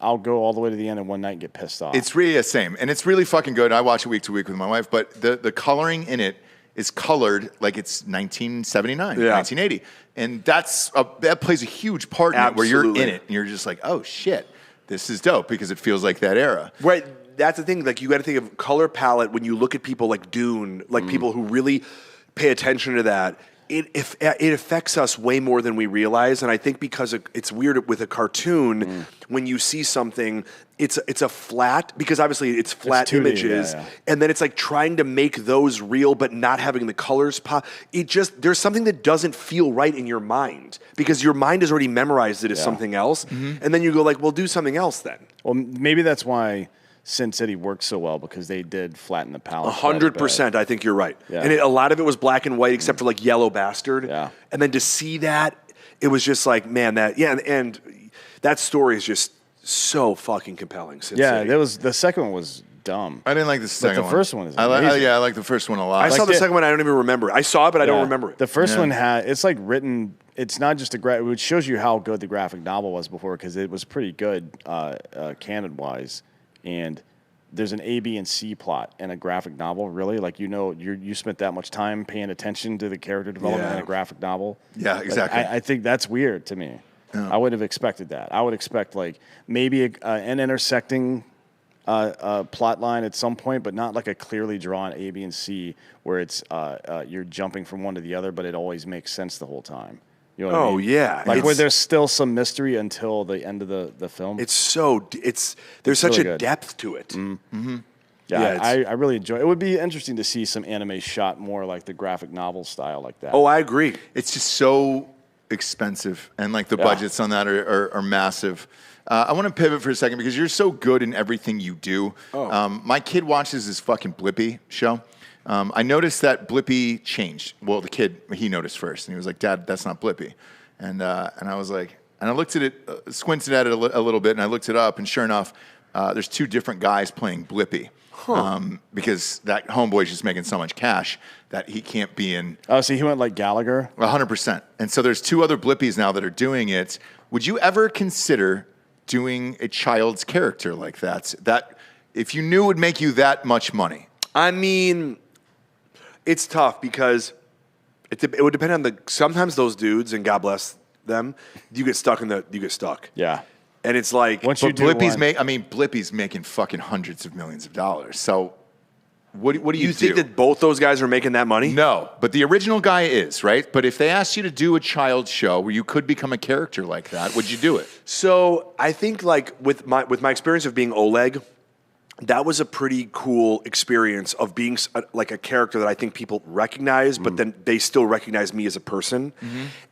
S2: I'll go all the way to the end in one night and get pissed off.
S1: It's really the same, and it's really fucking good. I watch it week to week with my wife, but the coloring in it is colored like it's 1979,
S3: Yeah.
S1: 1980. And that plays a huge part in it where you're
S3: Absolutely.
S1: in it and you're just like, oh shit, this is dope because it feels like that era.
S3: Right. That's the thing. Like, you got to think of color palette when you look at people like Dune, like people who really pay attention to that. It affects us way more than we realize, and I think because it's weird with a cartoon, when you see something, it's a flat, because obviously it's flat
S2: 2D,
S3: images, and then it's like trying to make those real but not having the colors pop. There's something that doesn't feel right in your mind because your mind has already memorized it as something else, and then you go like, well, do something else then.
S2: Well, maybe that's why Sin City worked so well, because they did flatten the palette. quite a bit.
S3: 100%, I think you're right.
S2: Yeah.
S3: And a lot of it was black and white, except for like Yellow Bastard.
S2: Yeah.
S3: And then to see that, it was just like, man, and that story is just so fucking compelling. Sin City.
S2: The second one was dumb.
S1: I didn't like the second one.
S2: the first one is
S1: I
S2: amazing.
S1: I like the first one a lot.
S3: I saw the second one. I don't even remember it. I saw it, but I don't
S2: Yeah.
S3: remember it.
S2: The first one it's like written. It's not just it shows you how good the graphic novel was before, because it was pretty good canon wise, and there's an A, B, and C plot in a graphic novel. Really, like you spent that much time paying attention to the character development in a graphic novel.
S1: Yeah, exactly.
S2: Like, I think that's weird to me. I wouldn't have expected that. I would expect like maybe an intersecting plot line at some point, but not like a clearly drawn A, B, and C where it's you're jumping from one to the other, but it always makes sense the whole time. You know what I mean?
S3: Yeah.
S2: Like where there's still some mystery until the end of the film.
S3: There's such
S2: really
S3: a
S2: good.
S3: depth to it.
S2: Yeah,
S3: Yeah,
S2: I really enjoy it. It would be interesting to see some anime shot more like the graphic novel style like that.
S3: Oh, I agree.
S1: It's just so expensive, and like the budgets on that are massive. I want to pivot for a second because you're so good in everything you do. My kid watches this fucking Blippi show. I noticed that Blippi changed. Well, the kid, he noticed first, and he was like, "Dad, that's not Blippi." And I was like, and I looked at it, squinted at it a little bit, and I looked it up, and sure enough, there's two different guys playing Blippi. Because that homeboy's just making so much cash that he can't be in.
S2: Oh, so he went like Gallagher?
S1: 100%. And so there's two other Blippies now that are doing it. Would you ever consider doing a child's character like that? That if you knew would make you that much money?
S3: I mean, it's tough because it would depend on sometimes those dudes, and God bless them, you get stuck.
S2: Yeah.
S3: And it's like,
S2: Once you
S1: But
S2: do
S1: Blippi's
S2: one-
S1: Blippi's making fucking hundreds of millions of dollars. So what do you do?
S3: think that both those guys are making that money?
S1: No, but the original guy is, right? But if they asked you to do a child show where you could become a character like that, would you do it?
S3: So I think like with my experience of being Oleg, that was a pretty cool experience of being like a character that I think people recognize, but then they still recognize me as a person.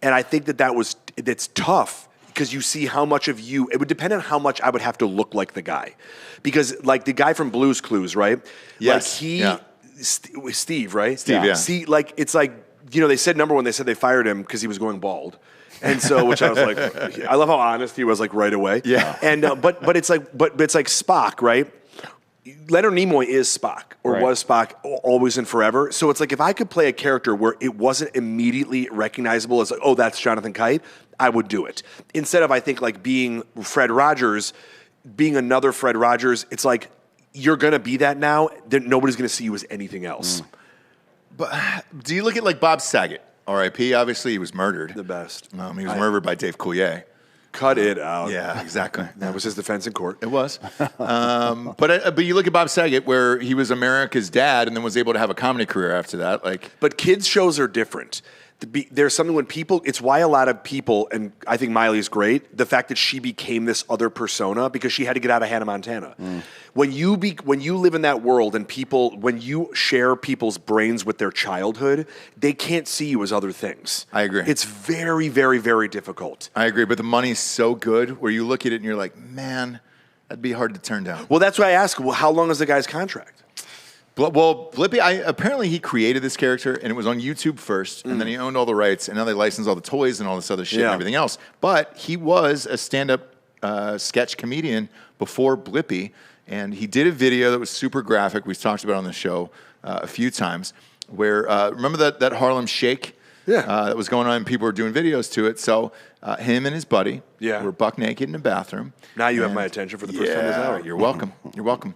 S3: And I think that's tough because you see how much of you, it would depend on how much I would have to look like the guy. Because like the guy from Blue's Clues, right?
S1: Yes, yeah.
S3: Steve, right?
S1: Steve, yeah.
S3: See, like, it's like, they said number one, they said they fired him because he was going bald. And so, which I was like, I love how honest he was, like right away.
S1: Yeah.
S3: And but it's like Spock, right? Leonard Nimoy is Spock, or
S2: Right.
S3: was Spock always and forever. So it's like if I could play a character where it wasn't immediately recognizable as like, oh, that's Jonathan Kite, I would do it. Instead of, I think, like being Fred Rogers, being another Fred Rogers, it's like you're gonna be that now. Then nobody's gonna see you as anything else.
S1: But do you look at like Bob Saget, R.I.P. Obviously, he was murdered.
S3: The best.
S1: He was murdered by Dave Coulier.
S3: Cut it out.
S1: Yeah, exactly.
S3: That was his defense in court.
S1: It was. But you look at Bob Saget, where he was America's dad and then was able to have a comedy career after that. Like,
S3: But kids' shows are different. There's something when people, it's why a lot of people, and I think Miley's great, the fact that she became this other persona because she had to get out of Hannah Montana. When you live in that world and when you share people's brains with their childhood, they can't see you as other things.
S1: I agree.
S3: It's very, very, very difficult.
S1: I agree, but the money's so good where you look at it and you're like, man, that'd be hard to turn down.
S3: Well, that's why I ask, well, how long is the guy's contract?
S1: Well, Blippi, apparently he created this character, and it was on YouTube first, and then he owned all the rights, and now they license all the toys and all this other shit and everything else. But he was a stand-up sketch comedian before Blippi, and he did a video that was super graphic. We've talked about it on the show a few times, where, remember that Harlem Shake that was going on, and people were doing videos to it. So him and his buddy were buck naked in the bathroom.
S3: Now you have my attention for the first time this hour.
S1: You're welcome. You're welcome.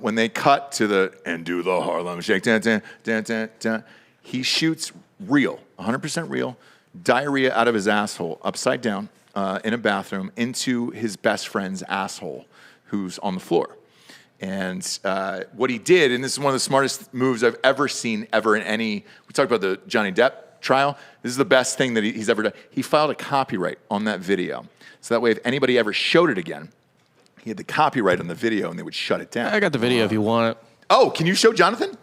S1: When they cut to and do the Harlem Shake, dun, dun, dun, dun, dun, he shoots real, 100% real, diarrhea out of his asshole, upside down, in a bathroom, into his best friend's asshole, who's on the floor. And what he did, and this is one of the smartest moves I've ever seen in any, we talked about the Johnny Depp trial. This is the best thing that he's ever done. He filed a copyright on that video. So that way, if anybody ever showed it again, he had the copyright on the video and they would shut it down.
S4: I got the video if you want it.
S1: Oh, can you show Jonathan?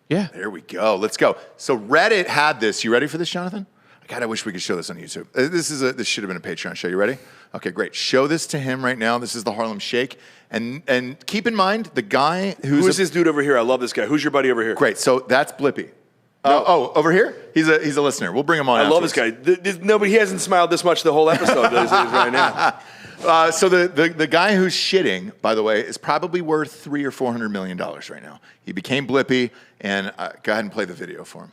S4: Yeah.
S1: There we go. Let's go. So Reddit had this. You ready for this, Jonathan? God, I wish we could show this on YouTube. This should have been a Patreon show. You ready? Okay, great. Show this to him right now. This is the Harlem Shake. And keep in mind, the guy
S3: who's this dude over here? I love this guy. Who's your buddy over here?
S1: Great. So that's Blippy. Over here? He's a listener. We'll bring him on.
S3: I love this guy. Nobody, he hasn't smiled this much the whole episode as he is right now.
S1: So the guy who's shitting, by the way, is probably worth $300 or $400 million right now. He became Blippy, and go ahead and play the video for him.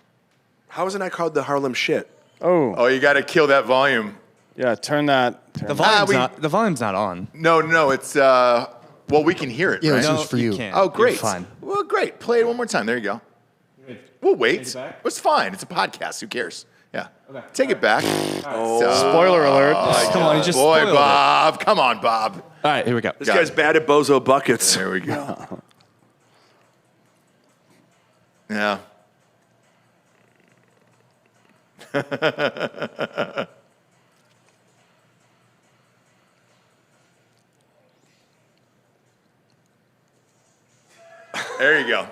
S3: How is it not called the Harlem Shit?
S1: Oh, you got to kill that volume.
S2: Yeah, turn that.
S8: The volume's not on.
S1: No, it's well, we can hear it.
S5: Yeah,
S1: right?
S5: this was for you.
S8: Can't.
S1: Oh, great.
S8: You're fine.
S1: Well, great. Play it one more time. There you go. We'll wait. It's fine. It's a podcast. Who cares? Yeah. Okay. Take it back.
S2: Spoiler alert.
S8: Come on, you just
S1: Boy,
S8: spoiled it.
S1: Bob. Come on, Bob.
S4: All right, here we go.
S3: This guy's bad at bozo buckets.
S1: There we go. Yeah. There you go.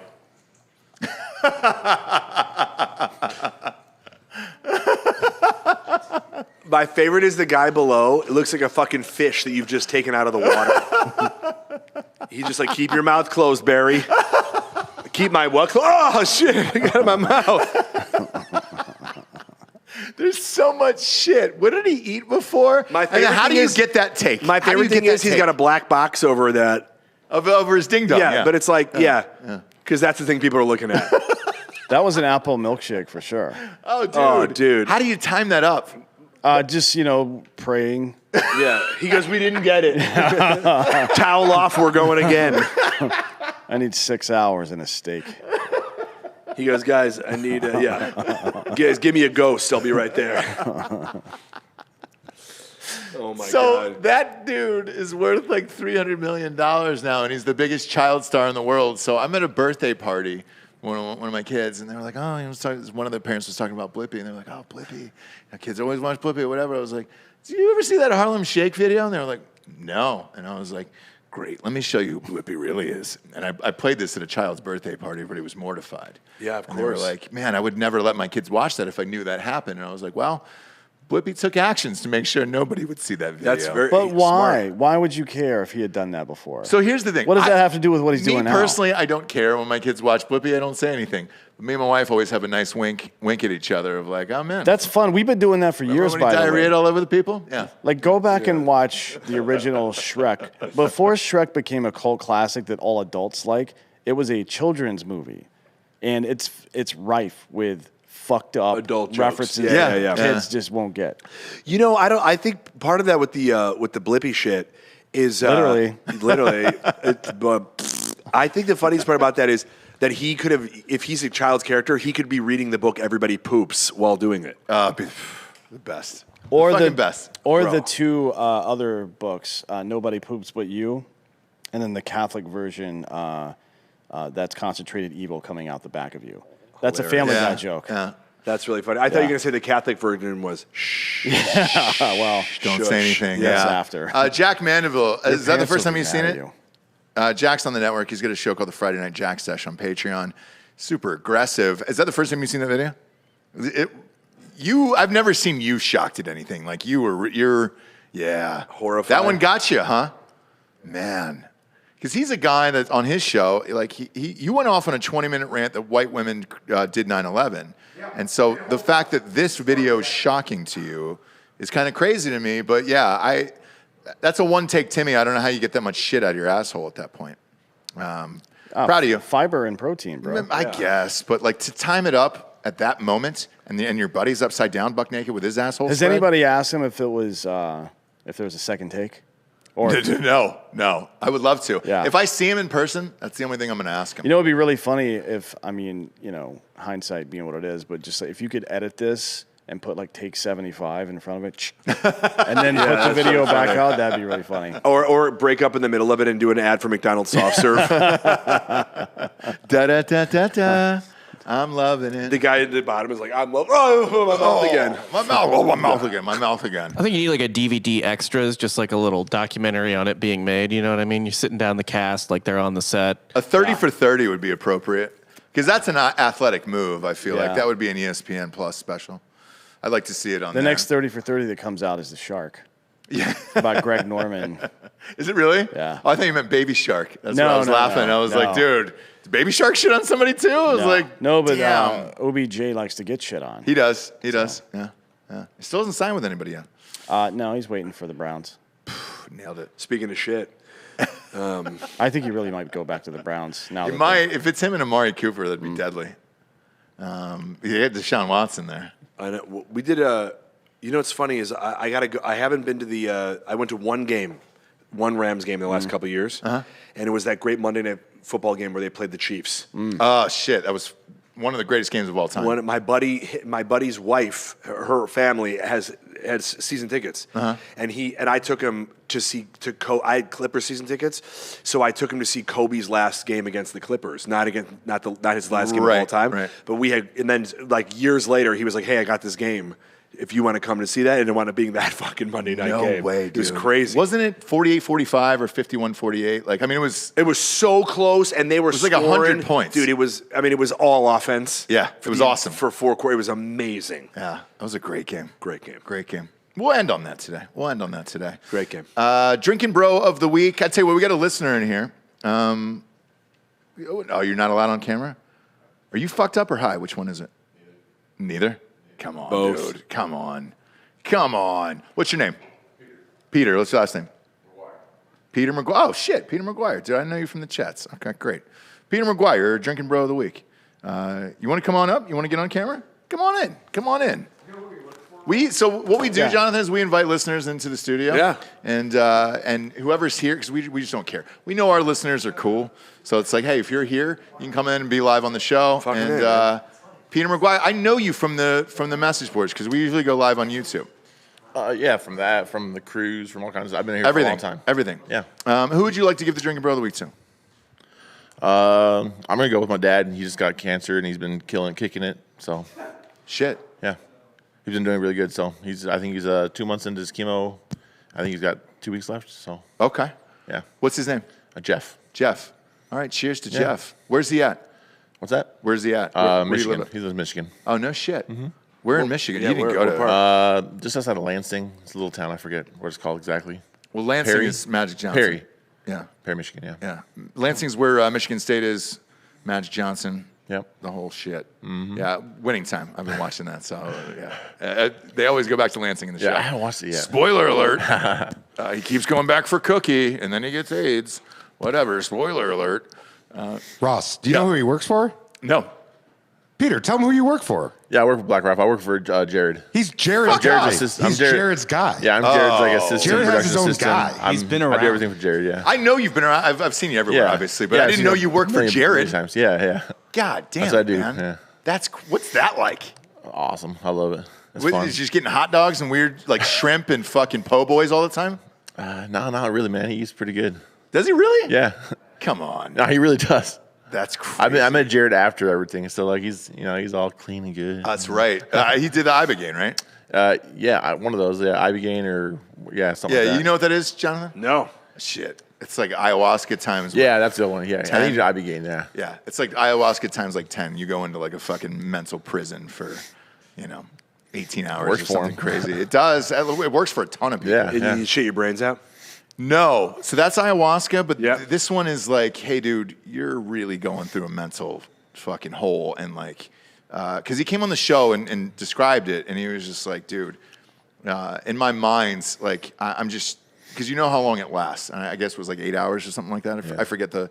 S3: My favorite is the guy below. It looks like a fucking fish that you've just taken out of the water. He's just like, keep your mouth closed, Barry. Keep my what? Oh, shit. I got it in my mouth.
S1: There's so much shit. What did he eat before?
S3: My favorite
S1: how do you
S3: thing is-
S1: get that take?
S3: My favorite thing is he's got a black box over that.
S1: over his ding dong.
S3: Yeah, but it's like, because that's the thing people are looking at.
S2: That was an apple milkshake for sure.
S1: Oh, dude. How do you time that up?
S2: Just, praying.
S3: Yeah. He goes, we didn't get it. Towel off, we're going again.
S2: I need 6 hours and a steak.
S3: He goes, guys, I need, guys, give me a ghost. I'll be right there. Oh, my God.
S1: So that dude is worth like $300 million now, and he's the biggest child star in the world. So I'm at a birthday party, one of my kids, and they were like, one of the parents was talking about Blippy, and they were like, oh, Blippy. Kids always watch Blippy or whatever. I was like, did you ever see that Harlem Shake video? And they were like, no. And I was like, great, let me show you who Blippy really is. And I played this at a child's birthday party. Everybody was mortified.
S3: Yeah, of
S1: course. They were like, man, I would never let my kids watch that if I knew that happened. And I was like, well, Blippy took actions to make sure nobody would see that video.
S3: That's very
S2: But why?
S3: smart.
S2: Why would you care if he had done that before?
S1: So here's the thing.
S2: What does that have to do with what he's doing now?
S1: Me personally, I don't care when my kids watch Blippy. I don't say anything. But me and my wife always have a nice wink at each other of like, oh, man.
S2: That's fun. We've been doing that for years,
S1: Remember when
S2: by
S1: he
S2: the way.
S1: diarrheaed all over the people? Yeah.
S2: Like, go back and watch the original Shrek. Before Shrek became a cult classic that all adults like, it was a children's movie. And it's rife with fucked up
S3: Adult jokes.
S2: references
S3: Yeah,
S2: that
S3: yeah.
S2: kids just won't get.
S3: I think part of that with the Blippy shit is
S2: Literally.
S3: I think the funniest part about that is that he could have, if he's a child's character, he could be reading the book Everybody Poops while doing it.
S1: The best.
S2: Or
S1: the best.
S2: Or
S3: Bro.
S2: the two other books, Nobody Poops But You, and then the Catholic version, that's Concentrated Evil Coming Out the Back of You. That's a Family Guy joke.
S1: Yeah.
S3: That's really funny. I thought you were going to say the Catholic version was shh.
S2: Well,
S1: Don't
S3: Shush.
S1: say anything.
S2: That's
S1: Yeah.
S2: after.
S1: Jack Mandeville. Is that the
S2: Parents
S1: first
S2: will
S1: time
S2: be
S1: you've seen
S2: mad
S1: it?
S2: at you.
S1: Jack's on the network. He's got a show called the Friday Night Jack Sesh on Patreon. Super aggressive. Is that the first time you've seen that video? I've never seen you shocked at anything. Like you're
S3: Horrified.
S1: That one got you, huh? Man. Because he's a guy that on his show, like you went off on a 20-minute rant that white women did 9/11. And so the fact that this video is shocking to you is kind of crazy to me. But yeah, that's a one-take Timmy. I don't know how you get that much shit out of your asshole at that point. Proud of you.
S2: Fiber and protein, bro.
S1: I guess, but like to time it up at that moment, and your buddy's upside down, buck naked with his asshole.
S2: Has
S1: spread?
S2: anybody asked him if it was if there was a second take? Or
S1: No. I would love to.
S2: Yeah.
S1: If I see him in person, that's the only thing I'm going to ask him.
S2: You know, it'd be really funny if, hindsight being what it is, but just if you could edit this and put like take 75 in front of it, and then put the video back out, that'd be really funny.
S3: Or break up in the middle of it and do an ad for McDonald's soft serve.
S1: Da-da-da-da-da. I'm loving it.
S3: The guy at the bottom is like, I'm loving my mouth again.
S1: My mouth again.
S4: I think you need like a DVD extras, just like a little documentary on it being made. You know what I mean? You're sitting down the cast like they're on the set.
S1: A 30 for 30 would be appropriate. Because that's an athletic move, I feel like. That would be an ESPN Plus special. I'd like to see it on
S2: The next 30 for 30 that comes out is The Shark. Yeah. About Greg Norman.
S1: Is it really?
S2: Yeah.
S1: Oh, I thought you meant Baby Shark. That's why I was laughing. I was like, dude, does Baby Shark shit on somebody too? I was like,
S2: no, but
S1: damn.
S2: OBJ likes to get shit on.
S1: He does. He does. Yeah. He still hasn't signed with anybody yet.
S2: No, he's waiting for the Browns.
S1: Nailed it.
S3: Speaking of shit.
S2: I think he really might go back to the Browns now.
S1: He might. If it's him and Amari Cooper, that'd be deadly. He had Deshaun Watson there.
S3: I know. We did what's funny is I gotta go. I haven't been to the. I went to one Rams game in the last couple of years, and it was that great Monday Night Football game where they played the Chiefs.
S1: Oh shit, that was one of the greatest games of all time.
S3: My buddy's wife, her family has season tickets, and I took him I had Clippers season tickets, so I took him to see Kobe's last game against the Clippers, not his last game of all time. Right. But and then like years later, he was like, "Hey, I got this game. If you want to come to see that," and it wound up being that fucking Monday night game.
S1: No way, dude.
S3: It was crazy.
S1: Wasn't it 48-45 or 51-48? Like, I mean, it was
S3: so close, and they were
S1: like 100 points.
S3: Dude, it was all offense.
S1: Yeah, it was awesome.
S3: For 4 quarters. It was amazing.
S1: Yeah, that was a great game.
S3: Great game.
S1: Great game. We'll end on that today.
S3: Great game.
S1: Drinking Bro of the Week. I'd tell you what, we got a listener in here. Oh, you're not allowed on camera? Are you fucked up or high? Which one is it? Neither? Come on,
S3: Both.
S1: dude. Come on. What's your name? Peter. What's your last name? McGuire. Peter McGuire. Oh, shit. Peter McGuire. Did I know you from the chats? Okay, great. Peter McGuire, you're a Drinking Bro of the Week. You want to come on up? You want to get on camera? Come on in. So what we do, Jonathan, is we invite listeners into the studio.
S3: Yeah.
S1: And whoever's here, because we just don't care. We know our listeners are cool. So it's like, hey, if you're here, you can come in and be live on the show. Peter McGuire, I know you from the message boards because we usually go live on YouTube.
S9: Yeah, from the cruise, from all kinds of. I've been here for a long time.
S1: Everything.
S9: Yeah.
S1: Who would you like to give the Drinking Bro of the Week to?
S9: I'm gonna go with my dad, and he just got cancer, and he's been kicking it. So.
S1: Shit.
S9: Yeah. He's been doing really good. So I think he's 2 months into his chemo. I think he's got 2 weeks left. So.
S1: Okay.
S9: Yeah.
S1: What's his name?
S9: Jeff.
S1: Jeff. All right. Cheers to Jeff. Where's he at?
S9: What's that?
S1: Where's he at?
S9: Michigan. He lives in Michigan.
S1: Oh, no shit. Mm-hmm. We're in Michigan. You didn't go to
S9: just outside of Lansing. It's a little town. I forget what it's called exactly.
S1: Well, Lansing is Magic Johnson.
S9: Perry.
S1: Yeah.
S9: Perry, Michigan,
S1: Yeah. Lansing's where Michigan State is. Magic Johnson.
S9: Yep.
S1: The whole shit. Mm-hmm. Yeah. Winning time. I've been watching that. So, yeah. They always go back to Lansing in the show.
S9: Yeah, I haven't watched it yet.
S1: Spoiler alert. He keeps going back for Cookie, and then he gets AIDS. Whatever. Spoiler alert.
S10: Ross, do you know who he works for?
S1: No.
S10: Peter, tell him who you work for.
S9: Yeah, I work for Black Rifle. I work for Jared.
S10: He's Jared's guy.
S9: He's
S10: Jared's guy.
S9: Yeah, I'm Jared's assistant.
S10: Jared has his own
S9: assistant.
S10: guy.
S8: He's been around.
S9: I do everything for Jared, yeah.
S1: I know you've been around. I've seen you everywhere, obviously, but I didn't know you worked for Jared.
S9: Times. Yeah.
S1: God damn,
S9: that's what I do.
S1: Man.
S9: Yeah.
S1: What's that like?
S9: Awesome. I love it. It's
S1: What,
S9: fun.
S1: is he just getting hot dogs and weird like shrimp and fucking po' boys all the time?
S9: No, not really, man. He's pretty good.
S1: Does he really?
S9: Yeah.
S1: Come on.
S9: No, he really does.
S1: That's crazy.
S9: I met Jared after everything, so like he's all clean and good.
S1: That's right. He did the Ibogaine, right?
S9: Yeah, one of those. Yeah, Ibogaine or something. like that.
S1: You know what that is, Jonathan?
S3: No.
S1: Shit. It's like ayahuasca times.
S9: Yeah, that's the one. Yeah,
S1: 10?
S9: I think it's Ibogaine. Yeah.
S1: Yeah, it's like ayahuasca times like 10. You go into like a fucking mental prison for, 18 hours
S9: Works
S1: or
S9: for
S1: something
S9: him.
S1: crazy. It does. It works for a ton of people.
S9: Yeah.
S3: And you shit your brains out?
S1: No. So that's ayahuasca, but this one is like, hey, dude, you're really going through a mental fucking hole. And like, because he came on the show and described it, and he was just like, dude, in my mind, like, I'm just, because you know how long it lasts. And I guess it was like 8 hours or something like that. I forget the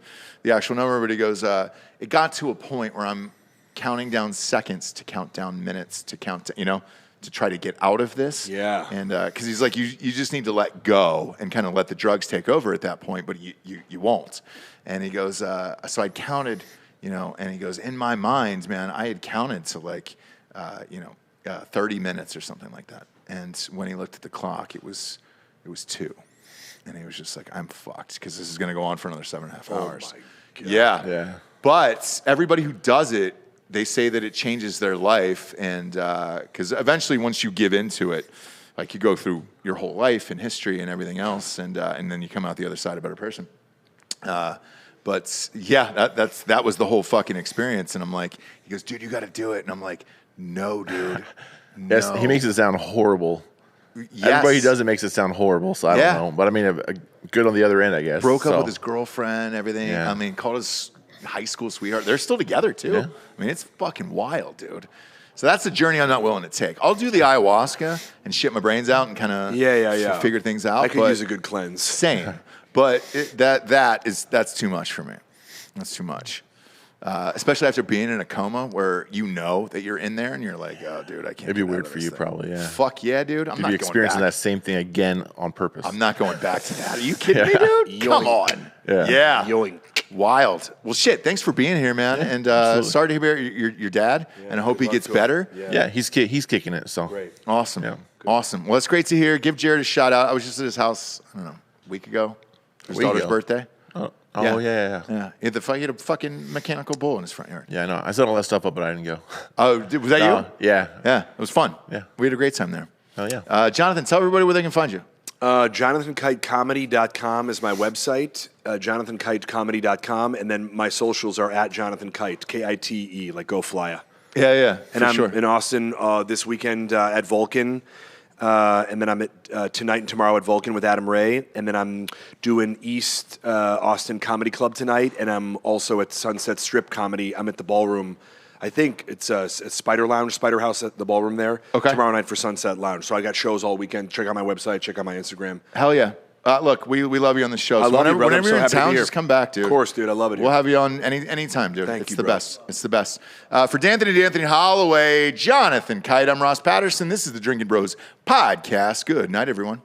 S1: actual number, but he goes, it got to a point where I'm counting down seconds to count down minutes to count, to try to get out of this.
S3: Yeah.
S1: And because he's like, you just need to let go and kind of let the drugs take over at that point, but you won't. And he goes, so I counted, and he goes, in my mind, man, I had counted to like, 30 minutes or something like that. And when he looked at the clock, it was 2. And he was just like, I'm fucked because this is going to go on for another 7.5 hours.
S3: My God.
S1: Yeah. But everybody who does it, they say that it changes their life. And because eventually once you give into it, like you go through your whole life and history and everything else. And then you come out the other side a better person. But yeah, that was the whole fucking experience. And I'm like, he goes, dude, you got to do it. And I'm like, no, dude. No.
S9: Yes, he makes it sound horrible.
S1: Yes.
S9: Everybody who does it makes it sound horrible, so I don't know. But I mean, good on the other end, I guess.
S1: Broke up with his girlfriend, everything.
S9: Yeah.
S1: I mean, called his high school sweetheart. They're still together, too.
S9: Yeah.
S1: I mean, it's fucking wild, dude. So that's a journey I'm not willing to take. I'll do the ayahuasca and shit my brains out and kind of figure things out.
S3: I could use a good cleanse.
S1: Same. But that's too much for me. That's too much. Especially after being in a coma where you know that you're in there and you're like, oh, dude, I can't.
S9: It'd be weird for you, probably, yeah.
S1: Fuck yeah, dude. I'm
S9: You'd
S1: not
S9: be
S1: going
S9: experiencing
S1: back.
S9: that same thing again on purpose.
S1: I'm not going back to that. Are you kidding me, dude? Come on.
S9: Yeah.
S3: Yoink.
S1: Wild. Well, shit. Thanks for being here, man. And sorry to hear your dad. And I hope he gets better.
S9: Yeah, he's kicking it. So
S3: Great.
S1: Awesome.
S9: Yeah.
S1: Awesome. Well, that's great to hear. Give Jared a shout out. I was just at his house, I don't know, a week ago. His daughter's birthday.
S9: Oh, yeah.
S1: He had a fucking mechanical bull in his front yard.
S9: Yeah, I know. I set all that stuff up, but I didn't go.
S1: Oh, was that you?
S9: Yeah.
S1: Yeah. It was fun.
S9: Yeah.
S1: We had a great time there.
S9: Oh, yeah.
S1: Jonathan, tell everybody where they can find you.
S3: JonathanKiteComedy.com is my website, JonathanKiteComedy.com, and then my socials are at Jonathan Kite, Kite, like go flya.
S1: Yeah.
S3: And I'm in Austin this weekend at Vulcan. And then I'm at tonight and tomorrow at Vulcan with Adam Ray. And then I'm doing East Austin Comedy Club tonight. And I'm also at Sunset Strip Comedy. I'm at the Ballroom. I think it's Spider Lounge, Spider House at the Ballroom there.
S1: Okay.
S3: Tomorrow night for Sunset Lounge. So I got shows all weekend. Check out my website. Check out my Instagram.
S1: Hell yeah. Look, we love you on the show.
S3: I love you, brother.
S1: Whenever
S3: I'm so
S1: you're in
S3: happy to be
S1: town,
S3: here.
S1: just come back, dude.
S3: Of course, dude. I love it here.
S1: We'll have you on any time, dude.
S3: Thank
S1: it's
S3: you,
S1: the
S3: bro.
S1: best. It's the best. For D'Anthony Holloway, Jonathan Kite, I'm Ross Patterson. This is the Drinkin' Bros podcast. Good night, everyone.